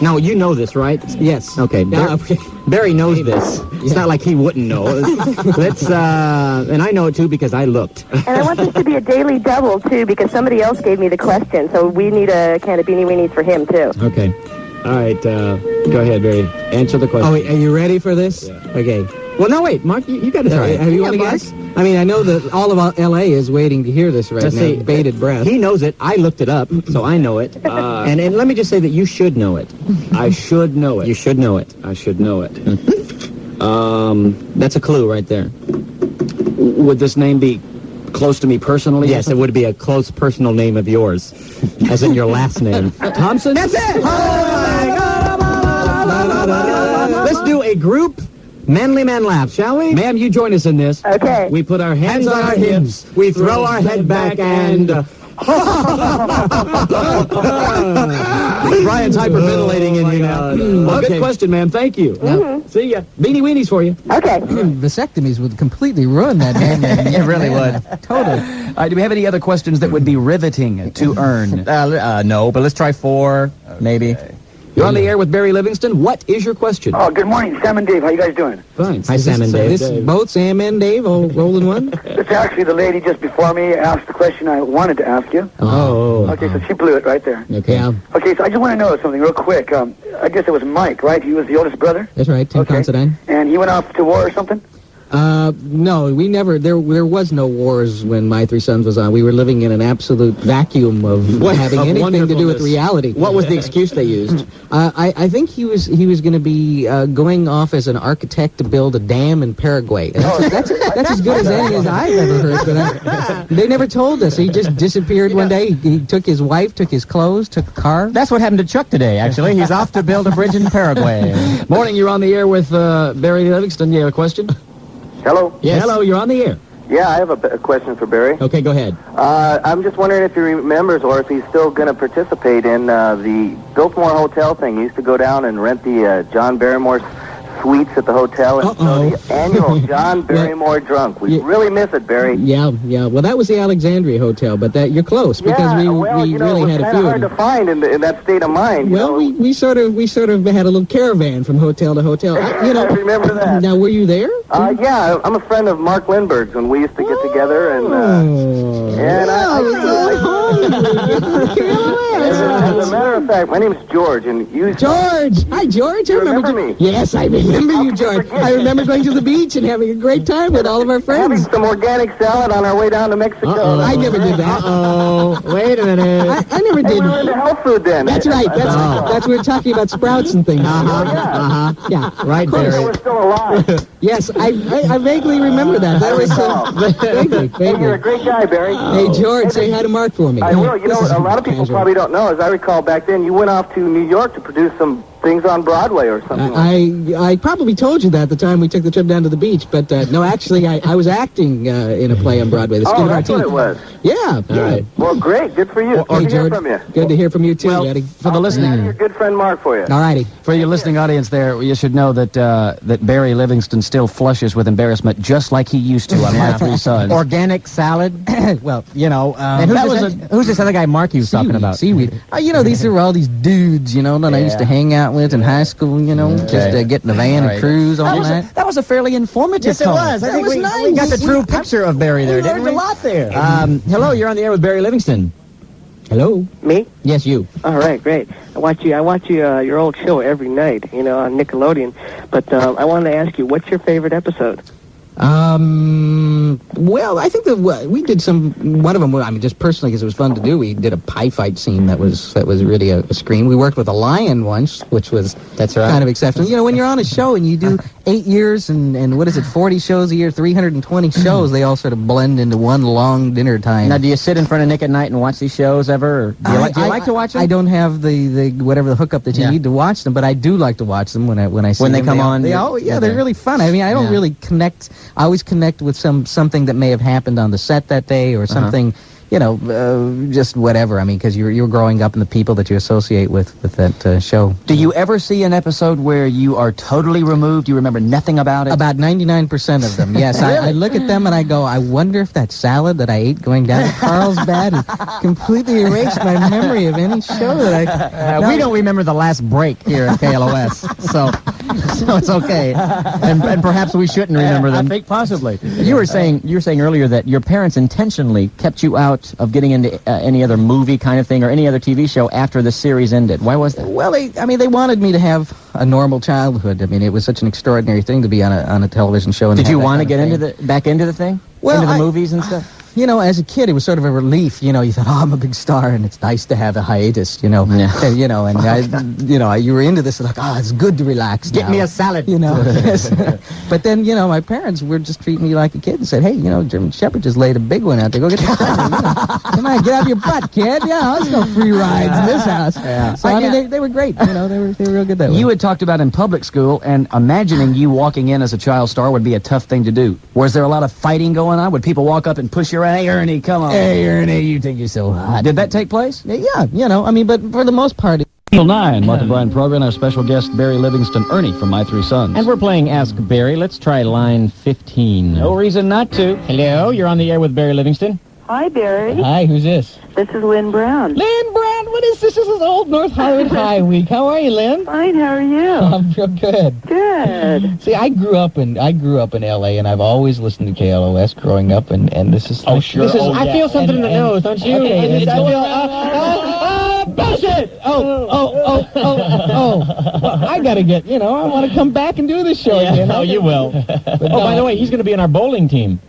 [SPEAKER 8] Now, you know this, right?
[SPEAKER 2] Yes.
[SPEAKER 8] Okay. Barry knows this. It's not like he wouldn't know. Let's, and I know it, too, because I looked.
[SPEAKER 9] And I want this to be a daily double, too, because somebody else gave me the question, so we need a can of beanie weenies for him, too.
[SPEAKER 8] Okay. All right. Go ahead, Barry. Answer the question.
[SPEAKER 2] Oh, wait, are you ready for this?
[SPEAKER 8] Yeah.
[SPEAKER 2] Okay.
[SPEAKER 8] Well, no, wait. Mark, you got to try it.
[SPEAKER 2] Have you want to guess? I mean, I know that all of L.A. is waiting to hear this right
[SPEAKER 8] Let's
[SPEAKER 2] now.
[SPEAKER 8] see.
[SPEAKER 2] Bated breath.
[SPEAKER 8] He knows it. I looked it up, so I know it. And let me just say that you should know it.
[SPEAKER 3] I should know it.
[SPEAKER 8] You should know it.
[SPEAKER 3] I should know it.
[SPEAKER 8] That's a clue right there.
[SPEAKER 3] Would this name be close to me personally?
[SPEAKER 8] Yes, it would be a close personal name of yours, as in your last name.
[SPEAKER 3] Thompson?
[SPEAKER 8] That's it! Let's do a group manly man laugh, shall we?
[SPEAKER 3] Ma'am, you join us in this.
[SPEAKER 9] Okay.
[SPEAKER 3] We put our hands on our hips.
[SPEAKER 8] We throw our head back and...
[SPEAKER 3] Brian's hyperventilating in here now.
[SPEAKER 10] Well, good question, man. Thank you. See ya. Beanie weenies for you.
[SPEAKER 9] Okay.
[SPEAKER 2] Vasectomies would completely ruin that man.
[SPEAKER 8] It really would.
[SPEAKER 2] Totally.
[SPEAKER 3] Do we have any other questions that would be riveting to earn?
[SPEAKER 8] No, but let's try 4, maybe.
[SPEAKER 10] You're on the air with Barry Livingston. What is your question?
[SPEAKER 11] Oh, good morning, Sam and Dave. How you guys doing?
[SPEAKER 10] Fine.
[SPEAKER 2] Hi, Sam and Dave. This is both Sam and Dave all roll in one?
[SPEAKER 11] It's actually the lady just before me asked the question I wanted to ask you.
[SPEAKER 2] Oh.
[SPEAKER 11] Okay, so she blew it right there.
[SPEAKER 2] Okay. Yeah.
[SPEAKER 11] Okay, so I just want to know something real quick. I guess it was Mike, right? He was the oldest brother?
[SPEAKER 2] That's right, Tim Considine.
[SPEAKER 11] And he went off to war or something?
[SPEAKER 2] No, we never. There was no wars when My Three Sons was on. We were living in an absolute vacuum of having anything to do with reality.
[SPEAKER 8] What was the excuse they used?
[SPEAKER 2] I think he was going to be going off as an architect to build a dam in Paraguay. That's as good as any as I've ever heard. But they never told us. He just disappeared one day. He took his wife, took his clothes, took a car.
[SPEAKER 8] That's what happened to Chuck today, actually. He's off to build a bridge in Paraguay.
[SPEAKER 10] Morning, you're on the air with Barry Livingston. You have a question?
[SPEAKER 4] Hello?
[SPEAKER 10] Yes. Hello, you're on the air.
[SPEAKER 4] Yeah, I have a question for Barry.
[SPEAKER 2] Okay, go ahead.
[SPEAKER 4] I'm just wondering if he remembers or if he's still going to participate in the Biltmore Hotel thing. He used to go down and rent the John Barrymore suites at the hotel and so the annual John Barrymore drunk. We really miss it, Barry.
[SPEAKER 2] Yeah. Well, that was the Alexandria Hotel, but you're close because we really had a few.
[SPEAKER 4] It's hard to find in that state of mind.
[SPEAKER 2] Well, we sort of had a little caravan from hotel to hotel.
[SPEAKER 4] I remember that.
[SPEAKER 2] Now, were you there?
[SPEAKER 4] Yeah, I'm a friend of Mark Lindbergh's when we used to get together as a matter of fact, my name is George, and you...
[SPEAKER 2] George! Hi, George.
[SPEAKER 4] You remember me?
[SPEAKER 2] Yes, I remember you, George. I remember going to the beach and having a great time with all of our friends.
[SPEAKER 4] Having some organic salad on our way down to Mexico.
[SPEAKER 2] I never did that.
[SPEAKER 8] Wait a minute.
[SPEAKER 2] I never did.
[SPEAKER 4] We were into health food then.
[SPEAKER 2] That's right. That's we were talking about sprouts and things. Yeah.
[SPEAKER 8] Right,
[SPEAKER 4] Barry. We're still alive.
[SPEAKER 2] Yes, I vaguely remember that. That was vaguely.
[SPEAKER 4] You're a great guy, Barry.
[SPEAKER 2] Hey, George, say hi to Mark for me.
[SPEAKER 4] I will. You know, a lot of people probably don't know. As I recall back then, you went off to New York to produce some things on Broadway or something.
[SPEAKER 2] I probably told you that the time we took the trip down to the beach, but no, actually, I was acting in a play on Broadway. The Skin of Our
[SPEAKER 4] That's what
[SPEAKER 2] Teeth.
[SPEAKER 4] it was.
[SPEAKER 2] Yeah.
[SPEAKER 8] All right.
[SPEAKER 4] Well, great. Good for you.
[SPEAKER 2] Hey,
[SPEAKER 4] Good to hear
[SPEAKER 2] George.
[SPEAKER 4] from you.
[SPEAKER 2] Good to hear from you, too,
[SPEAKER 3] Well,
[SPEAKER 2] Eddie.
[SPEAKER 3] for the listening...
[SPEAKER 4] Your good friend Mark for you.
[SPEAKER 2] All righty.
[SPEAKER 3] For your listening audience there, you should know that that Barry Livingston still flushes with embarrassment just like he used to on My Three Sons.
[SPEAKER 8] Organic salad.
[SPEAKER 2] Well, you know...
[SPEAKER 8] And who's this other guy Mark he was talking about?
[SPEAKER 2] Seaweed. These are all these dudes, that I used to hang out with in high school, just get in the van and cruise all night.
[SPEAKER 3] That was a fairly informative
[SPEAKER 8] Yes, it was. I think we got the true picture of Barry there, didn't we?
[SPEAKER 6] learned a lot there.
[SPEAKER 8] Hello, you're on the air with Barry Livingston.
[SPEAKER 2] Hello?
[SPEAKER 12] Me?
[SPEAKER 2] Yes, you.
[SPEAKER 12] All right, great. I watch your old show every night, on Nickelodeon. But I wanted to ask you, what's your favorite episode?
[SPEAKER 2] Well, I think that we did one of them, just personally, because it was fun to do, we did a pie fight scene that was really a scream. We worked with a lion once, which was kind of exceptional. When you're on a show and you do 8 years and 40 shows a year, 320 shows, they all sort of blend into one long dinner time.
[SPEAKER 8] Now, do you sit in front of Nick at night and watch these shows ever? Or do you like to watch them?
[SPEAKER 2] I don't have the whatever the hookup that you need to watch them, but I do like to watch them when I see them.
[SPEAKER 8] When they come on?
[SPEAKER 2] They're really fun. I don't really connect. I always connect with something that may have happened on the set that day or something, just whatever. Because you're growing up and the people that you associate with that show.
[SPEAKER 3] Do you ever see an episode where you are totally removed? You remember nothing about it?
[SPEAKER 2] About 99% of them, yes. Really? I look at them and I go, I wonder if that salad that I ate going down to Carlsbad has completely erased my memory of any show that
[SPEAKER 8] we don't remember the last break here at KLOS, so it's okay. And perhaps we shouldn't remember them.
[SPEAKER 3] I think possibly.
[SPEAKER 8] You were saying earlier that your parents intentionally kept you out of getting into any other movie kind of thing or any other TV show after the series ended. Why was that?
[SPEAKER 2] Well, they wanted me to have a normal childhood. It was such an extraordinary thing to be on a television show.
[SPEAKER 8] Did you want to get back into the thing?
[SPEAKER 2] Well,
[SPEAKER 8] into the movies and stuff?
[SPEAKER 2] As a kid, it was sort of a relief. You thought, I'm a big star, and it's nice to have a hiatus. You were into this, like, it's good to relax.
[SPEAKER 8] Get me a salad.
[SPEAKER 2] Yes. But then, my parents were just treating me like a kid and said, hey, German Shepherd just laid a big one out there. Go get the salad. Come on, get out of your butt, kid. There's no free rides in this house. Yeah. So they were great. They were real good that way.
[SPEAKER 3] You had talked about in public school, and imagining you walking in as a child star would be a tough thing to do. Was there a lot of fighting going on? Would people walk up and push your Hey, Ernie, come on.
[SPEAKER 6] Hey, Ernie, you think you're so hot.
[SPEAKER 3] Did that take place?
[SPEAKER 2] Yeah, but for the most part,
[SPEAKER 3] Till 9, Mark and Brian program. Our special guest, Barry Livingston, Ernie from My Three Sons.
[SPEAKER 13] And we're playing Ask Barry. Let's try line 15.
[SPEAKER 3] No reason not to.
[SPEAKER 13] Hello, you're on the air with Barry Livingston.
[SPEAKER 9] Hi, Barry.
[SPEAKER 13] Hi, who's this?
[SPEAKER 9] This is Lynn Brown.
[SPEAKER 13] Lynn Brown, what is this? This is Old North Hollywood High Week. How are you, Lynn?
[SPEAKER 9] Fine, how are you?
[SPEAKER 13] I'm real good.
[SPEAKER 9] Good.
[SPEAKER 13] See, I grew up in L.A. and I've alwaways listened to KLOS growing up, and this is
[SPEAKER 3] Oh, sure.
[SPEAKER 13] This is,
[SPEAKER 3] Oh,
[SPEAKER 13] I
[SPEAKER 3] yeah.
[SPEAKER 13] feel something in the nose, don't you?
[SPEAKER 3] Okay,
[SPEAKER 13] I feel bullshit. Oh. Well, I gotta get. I want to come back and do this show again.
[SPEAKER 8] Oh, you will.
[SPEAKER 13] By the way, he's going to be in our bowling team.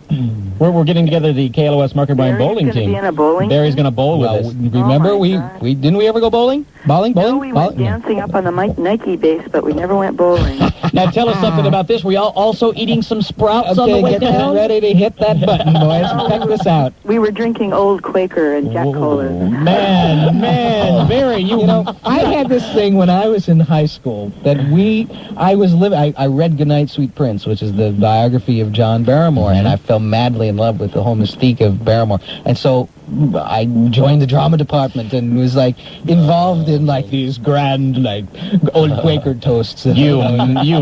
[SPEAKER 13] We're getting together the KLOS Mark and Brian bowling team.
[SPEAKER 9] Be in a bowling
[SPEAKER 13] Barry's going to bowl with us. Remember, we didn't we ever go bowling? Bowling?
[SPEAKER 9] No, we went dancing up on the Nike base, but we never went bowling.
[SPEAKER 13] Now tell us something about this. Were y'all also eating some sprouts on the way down? Ready to hit that button, boys. Check this out.
[SPEAKER 9] We were drinking Old Quaker and Jack Colas.
[SPEAKER 13] Man, Barry, I had this thing when I was in high school that I read Goodnight Sweet Prince, which is the biography of John Barrymore, and I fell madly in love with the whole mystique of Barrymore. And so I joined the drama department and was involved in these grand Old Quaker toasts.
[SPEAKER 8] You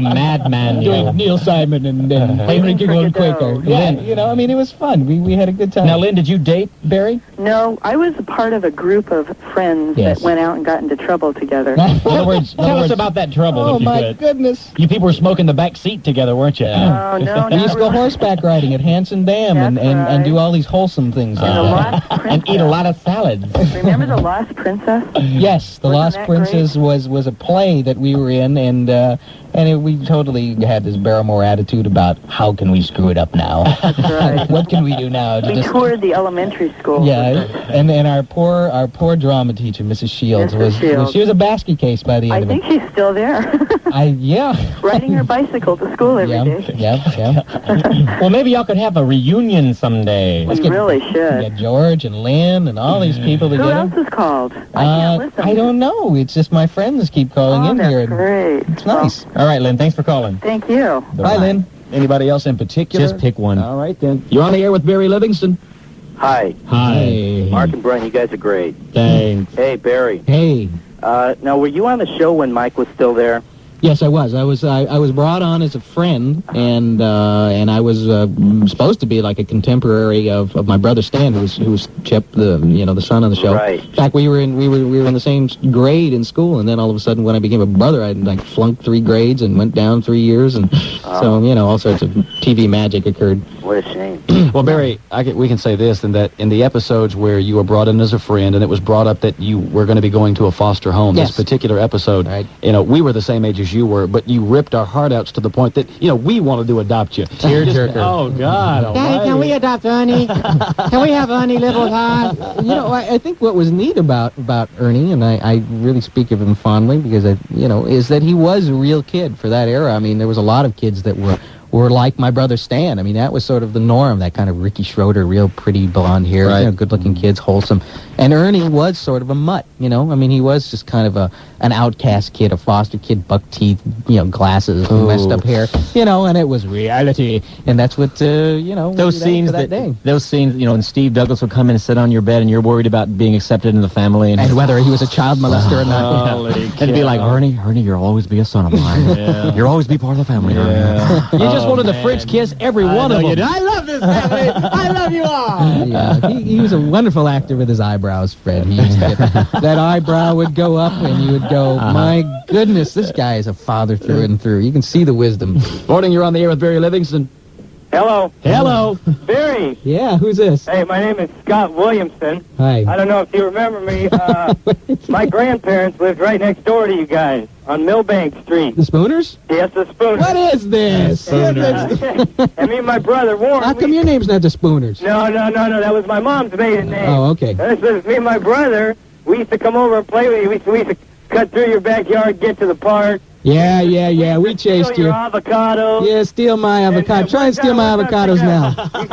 [SPEAKER 8] madman.
[SPEAKER 13] Doing Neil Simon and drinking Old Quaker. Yeah, it was fun. We had a good time.
[SPEAKER 8] Now, Lynn, did you date Barry?
[SPEAKER 9] No, I was a part of a group of friends that went out and got into trouble together.
[SPEAKER 8] In other words, tell us about that trouble.
[SPEAKER 13] Oh,
[SPEAKER 8] if you
[SPEAKER 13] my
[SPEAKER 8] could.
[SPEAKER 13] goodness.
[SPEAKER 8] You people were smoking the back seat together, weren't you?
[SPEAKER 9] Oh, no,
[SPEAKER 13] We used to go horseback riding at Hanson Dam and do all these wholesome things.
[SPEAKER 8] And eat a lot of salads.
[SPEAKER 9] Remember The Lost Princess?
[SPEAKER 13] Yes, The Lost Princess was a play that we were in, and we totally had this Barrymore attitude about how can we screw it up now?
[SPEAKER 9] That's right.
[SPEAKER 13] What can we do now?
[SPEAKER 9] We toured the elementary school.
[SPEAKER 13] Yeah, and our poor drama teacher, Mrs. Shields, she was a basket case by the end of it.
[SPEAKER 9] I think she's still there. Riding her bicycle to school every day.
[SPEAKER 13] Yeah.
[SPEAKER 8] Well, maybe y'all could have a reunion someday.
[SPEAKER 9] We really should.
[SPEAKER 13] Get George and Lynn and all these people together.
[SPEAKER 9] Who else is called? I can't listen.
[SPEAKER 13] I don't know. It's just my friends keep calling in here.
[SPEAKER 9] Great.
[SPEAKER 13] It's nice.
[SPEAKER 8] All right, Lynn, thanks for calling.
[SPEAKER 9] Thank you.
[SPEAKER 13] Bye, Lynn.
[SPEAKER 3] Anybody else in particular?
[SPEAKER 8] Just pick one.
[SPEAKER 3] All right, then.
[SPEAKER 10] You're on the air with Barry Livingston.
[SPEAKER 4] Hi.
[SPEAKER 13] Hi.
[SPEAKER 4] Mark and Brian, you guys are great.
[SPEAKER 13] Thanks.
[SPEAKER 4] Hey, Barry.
[SPEAKER 13] Hey.
[SPEAKER 4] Now, were you on the show when Mike was still there?
[SPEAKER 2] Yes, I was. I was brought on as a friend, and I was supposed to be like a contemporary of my brother Stan, who was Chip, the son on the show.
[SPEAKER 4] Right.
[SPEAKER 2] In fact, we were in the same grade in school, and then all of a sudden, when I became a brother, I flunked 3 grades and went down 3 years, and so all sorts of TV magic occurred.
[SPEAKER 4] What a shame.
[SPEAKER 3] Well, Barry, we can say this, and that in the episodes where you were brought in as a friend, and it was brought up that you were going to be going to a foster home,
[SPEAKER 2] Yes.
[SPEAKER 3] this particular episode,
[SPEAKER 2] Right.
[SPEAKER 3] We were the same age as you were, but you ripped our heart outs to the point that, we wanted to adopt you.
[SPEAKER 2] Tearjerker.
[SPEAKER 3] Oh, God.
[SPEAKER 6] Daddy, can we adopt Ernie? Can we have Ernie live with us?
[SPEAKER 2] I think what was neat about Ernie, and I really speak of him fondly because is that he was a real kid for that era. I mean, there was a lot of kids that were like my brother Stan. I mean, that was sort of the norm, that kind of Ricky Schroeder, real pretty blonde hair,
[SPEAKER 3] Right.
[SPEAKER 2] good-looking kids, wholesome. And Ernie was sort of a mutt, I mean, he was just kind of an outcast kid, a foster kid, buck teeth, glasses, messed up hair, and it was reality. And that's what,
[SPEAKER 8] Those scenes
[SPEAKER 2] day.
[SPEAKER 8] and Steve Douglas would come in and sit on your bed, and you're worried about being accepted in the family,
[SPEAKER 2] And whether he was a child molester or not.
[SPEAKER 8] it'd be like, Ernie, you'll always be a son of mine. You'll always be part of the family. Ernie.
[SPEAKER 3] You just wanted the French kiss, every one of them.
[SPEAKER 6] I love this family. I love you all.
[SPEAKER 2] Yeah, he was a wonderful actor with his eyebrows, Fred. He used to get, that eyebrow would go up, and you would go, my goodness, this guy is a father through and through. You can see the wisdom.
[SPEAKER 3] Morning, you're on the air with Barry Livingston.
[SPEAKER 5] Hello.
[SPEAKER 3] Hello.
[SPEAKER 5] Barry.
[SPEAKER 2] Yeah, who's this?
[SPEAKER 5] Hey, my name is Scott Williamson.
[SPEAKER 2] Hi.
[SPEAKER 5] I don't know if you remember me. My grandparents lived right next door to you guys on Millbank Street.
[SPEAKER 2] The Spooners?
[SPEAKER 5] Yes, the Spooners.
[SPEAKER 2] What is this?
[SPEAKER 5] And me and my brother Warren.
[SPEAKER 2] How come your name's not the Spooners?
[SPEAKER 5] No. That was my mom's maiden name.
[SPEAKER 2] Oh, okay.
[SPEAKER 5] This is me and my brother. We used to come over and play with you. We used to cut through your backyard, get to the park.
[SPEAKER 2] Yeah. We chased
[SPEAKER 5] Steal your
[SPEAKER 2] you.
[SPEAKER 5] avocado.
[SPEAKER 2] Yeah, steal my avocado. Try and steal my avocados now.
[SPEAKER 5] You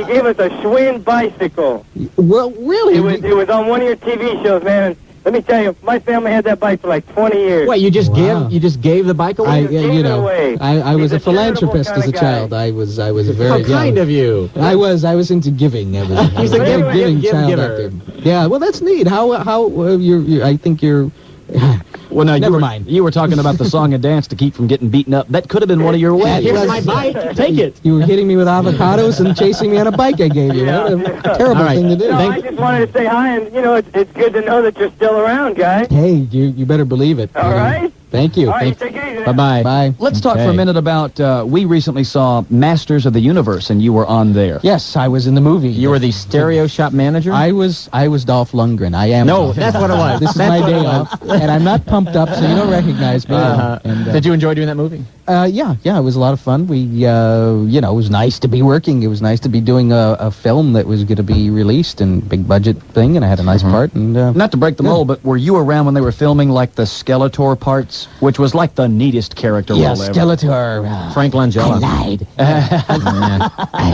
[SPEAKER 5] gave us a Schwinn bicycle.
[SPEAKER 2] Well, really?
[SPEAKER 5] It was on one of your TV shows, man. And let me tell you, my family had that bike for like 20 years.
[SPEAKER 8] What, you just gave the bike away?
[SPEAKER 2] I was
[SPEAKER 5] He's
[SPEAKER 2] a
[SPEAKER 5] a
[SPEAKER 2] philanthropist
[SPEAKER 5] charitable
[SPEAKER 2] as a
[SPEAKER 5] kinda
[SPEAKER 2] child.
[SPEAKER 5] guy.
[SPEAKER 2] I was very
[SPEAKER 8] How kind of you.
[SPEAKER 2] I was into giving. I was
[SPEAKER 8] He's
[SPEAKER 2] a
[SPEAKER 8] a
[SPEAKER 2] giving
[SPEAKER 8] give
[SPEAKER 2] child
[SPEAKER 8] giver.
[SPEAKER 2] actor. Yeah, well, that's neat. How I think you're
[SPEAKER 3] Well, no,
[SPEAKER 10] Never mind.
[SPEAKER 3] You were talking about the song and dance to keep from getting beaten up. That could have been one of your ways.
[SPEAKER 10] Here's my bike. Take it. You were hitting me with avocados and chasing me on a bike I gave you. What a terrible thing to do.
[SPEAKER 12] I just wanted to say hi, and, it's good to know that you're still around, guys.
[SPEAKER 10] Hey, you better believe it.
[SPEAKER 12] All right.
[SPEAKER 10] Thank you.
[SPEAKER 12] All right, take it easy.
[SPEAKER 10] Bye-bye. Bye.
[SPEAKER 3] Let's talk for a minute about, we recently saw Masters of the Universe, and you were on there.
[SPEAKER 10] Yes, I was in the movie.
[SPEAKER 8] You were the stereo shop manager?
[SPEAKER 10] I was Dolph Lundgren. I am.
[SPEAKER 8] No, that's what it was.
[SPEAKER 10] This is my day off, and I'm not pumped up, so you don't recognize me.
[SPEAKER 8] Did you enjoy doing that movie?
[SPEAKER 10] Yeah, it was a lot of fun. We, it was nice to be working. It was nice to be doing a film that was going to be released and big budget thing, and I had a nice part. And
[SPEAKER 3] not to break the mold, but were you around when they were filming like the Skeletor parts, which was like the neatest character role ever?
[SPEAKER 10] Skeletor.
[SPEAKER 8] Frank Langella.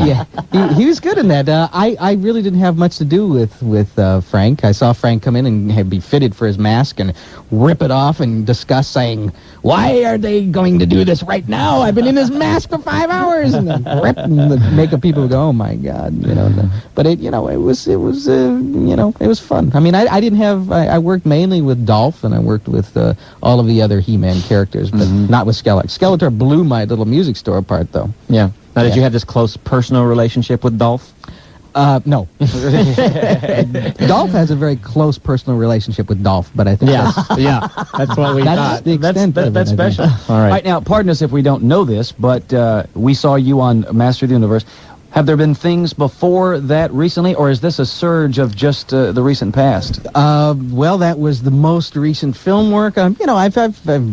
[SPEAKER 10] Yeah, he was good in that. I really didn't have much to do with Frank. I saw Frank come in and be fitted for his mask and rip it off and discuss saying, "Why are they going to do this right now? I've been in this mask for 5 hours." And then rip, and the makeup people would go, "Oh my God," But it was fun. I mean, I didn't have. I worked mainly with Dolph, and I worked with all of the other He-Man characters, but not with Skeletor. Skeletor blew my little music store apart, though.
[SPEAKER 8] Yeah. Now, did you have this close personal relationship with Dolph?
[SPEAKER 10] No. Dolph has a very close personal relationship with Dolph, but I think that's
[SPEAKER 8] what we thought.
[SPEAKER 10] the extent of it,
[SPEAKER 3] That's
[SPEAKER 10] I think.
[SPEAKER 3] special.
[SPEAKER 8] All right.
[SPEAKER 3] Right, now, pardon us if we don't know this, but we saw you on Master of the Universe. Have there been things before that recently, or is this a surge of just the recent past?
[SPEAKER 10] Well, that was the most recent film work. I've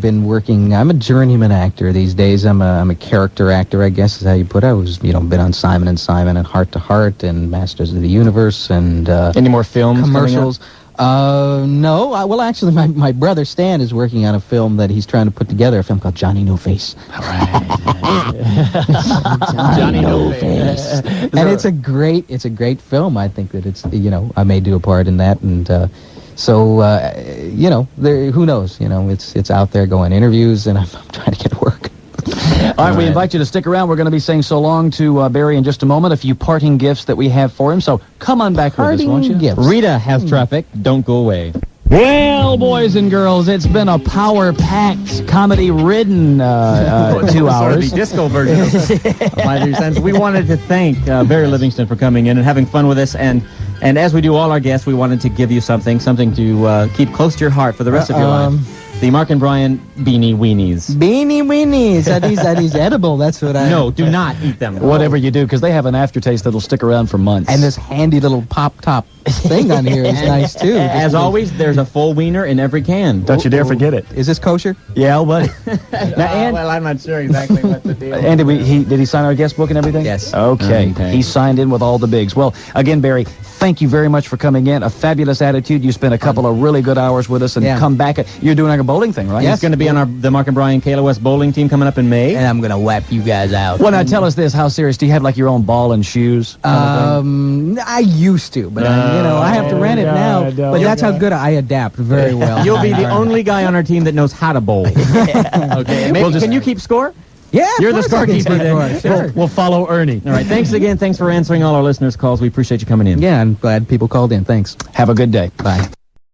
[SPEAKER 10] been working. I'm a journeyman actor these days. I'm a character actor, I guess is how you put it. I was been on Simon and Simon and Heart to Heart and Masters of the Universe and
[SPEAKER 8] any more films?
[SPEAKER 10] Commercials. No. Well, actually, my brother Stan is working on a film that he's trying to put together, a film called Johnny No Face.
[SPEAKER 3] All right.
[SPEAKER 10] Johnny No Face. And it's a great film. I think that it's, I may do a part in that, and who knows? It's out there going interviews, and I'm trying to get work.
[SPEAKER 3] All right, we invite you to stick around. We're going to be saying so long to Barry in just a moment. A few parting gifts that we have for him. So come on back with us, won't you?
[SPEAKER 10] Gifts.
[SPEAKER 8] Rita has traffic. Don't go away.
[SPEAKER 3] Well, boys and girls, it's been a power-packed, comedy-ridden 2 hours.
[SPEAKER 8] Sort of the disco version of My 3 Cents. We wanted to thank Barry Livingston for coming in and having fun with us. And as we do all our guests, we wanted to give you something to keep close to your heart for the rest of your life. The Mark and Brian Beanie Weenies.
[SPEAKER 10] Beanie Weenies. Are these edible? That's what I...
[SPEAKER 8] No, do not eat them.
[SPEAKER 3] Whatever you do, because they have an aftertaste that'll stick around for months.
[SPEAKER 10] And this handy little pop-top thing on here is nice, too.
[SPEAKER 8] As always, there's a full wiener in every can.
[SPEAKER 3] Don't you dare forget it.
[SPEAKER 10] Is this kosher?
[SPEAKER 3] Yeah, buddy. Now,
[SPEAKER 8] well, I'm not sure exactly what the deal is.
[SPEAKER 3] And did he sign our guest book and everything?
[SPEAKER 10] Yes.
[SPEAKER 3] Okay. He signed in with all the bigs. Well, again, Barry, thank you very much for coming in. A fabulous attitude. You spent a couple of really good hours with us and come back. You're doing like a bowling thing, right?
[SPEAKER 8] Yes. He's going to be on the Mark and Brian KLOS bowling team coming up in May.
[SPEAKER 10] And I'm going to whap you guys out.
[SPEAKER 3] Well, now tell us this. How serious? Do you have like your own ball and shoes?
[SPEAKER 10] I used to, but I have to rent it now. But that's how good I adapt very well.
[SPEAKER 8] You'll be the only guy on our team that knows how to bowl. Okay. Maybe, can you keep score?
[SPEAKER 10] Yeah,
[SPEAKER 8] you're the scorekeeper then.
[SPEAKER 10] Sure.
[SPEAKER 3] We'll follow Ernie.
[SPEAKER 8] All right. Thanks again. Thanks for answering all our listeners' calls. We appreciate you coming in.
[SPEAKER 10] Yeah, I'm glad people called in. Thanks.
[SPEAKER 3] Have a good day.
[SPEAKER 10] Bye.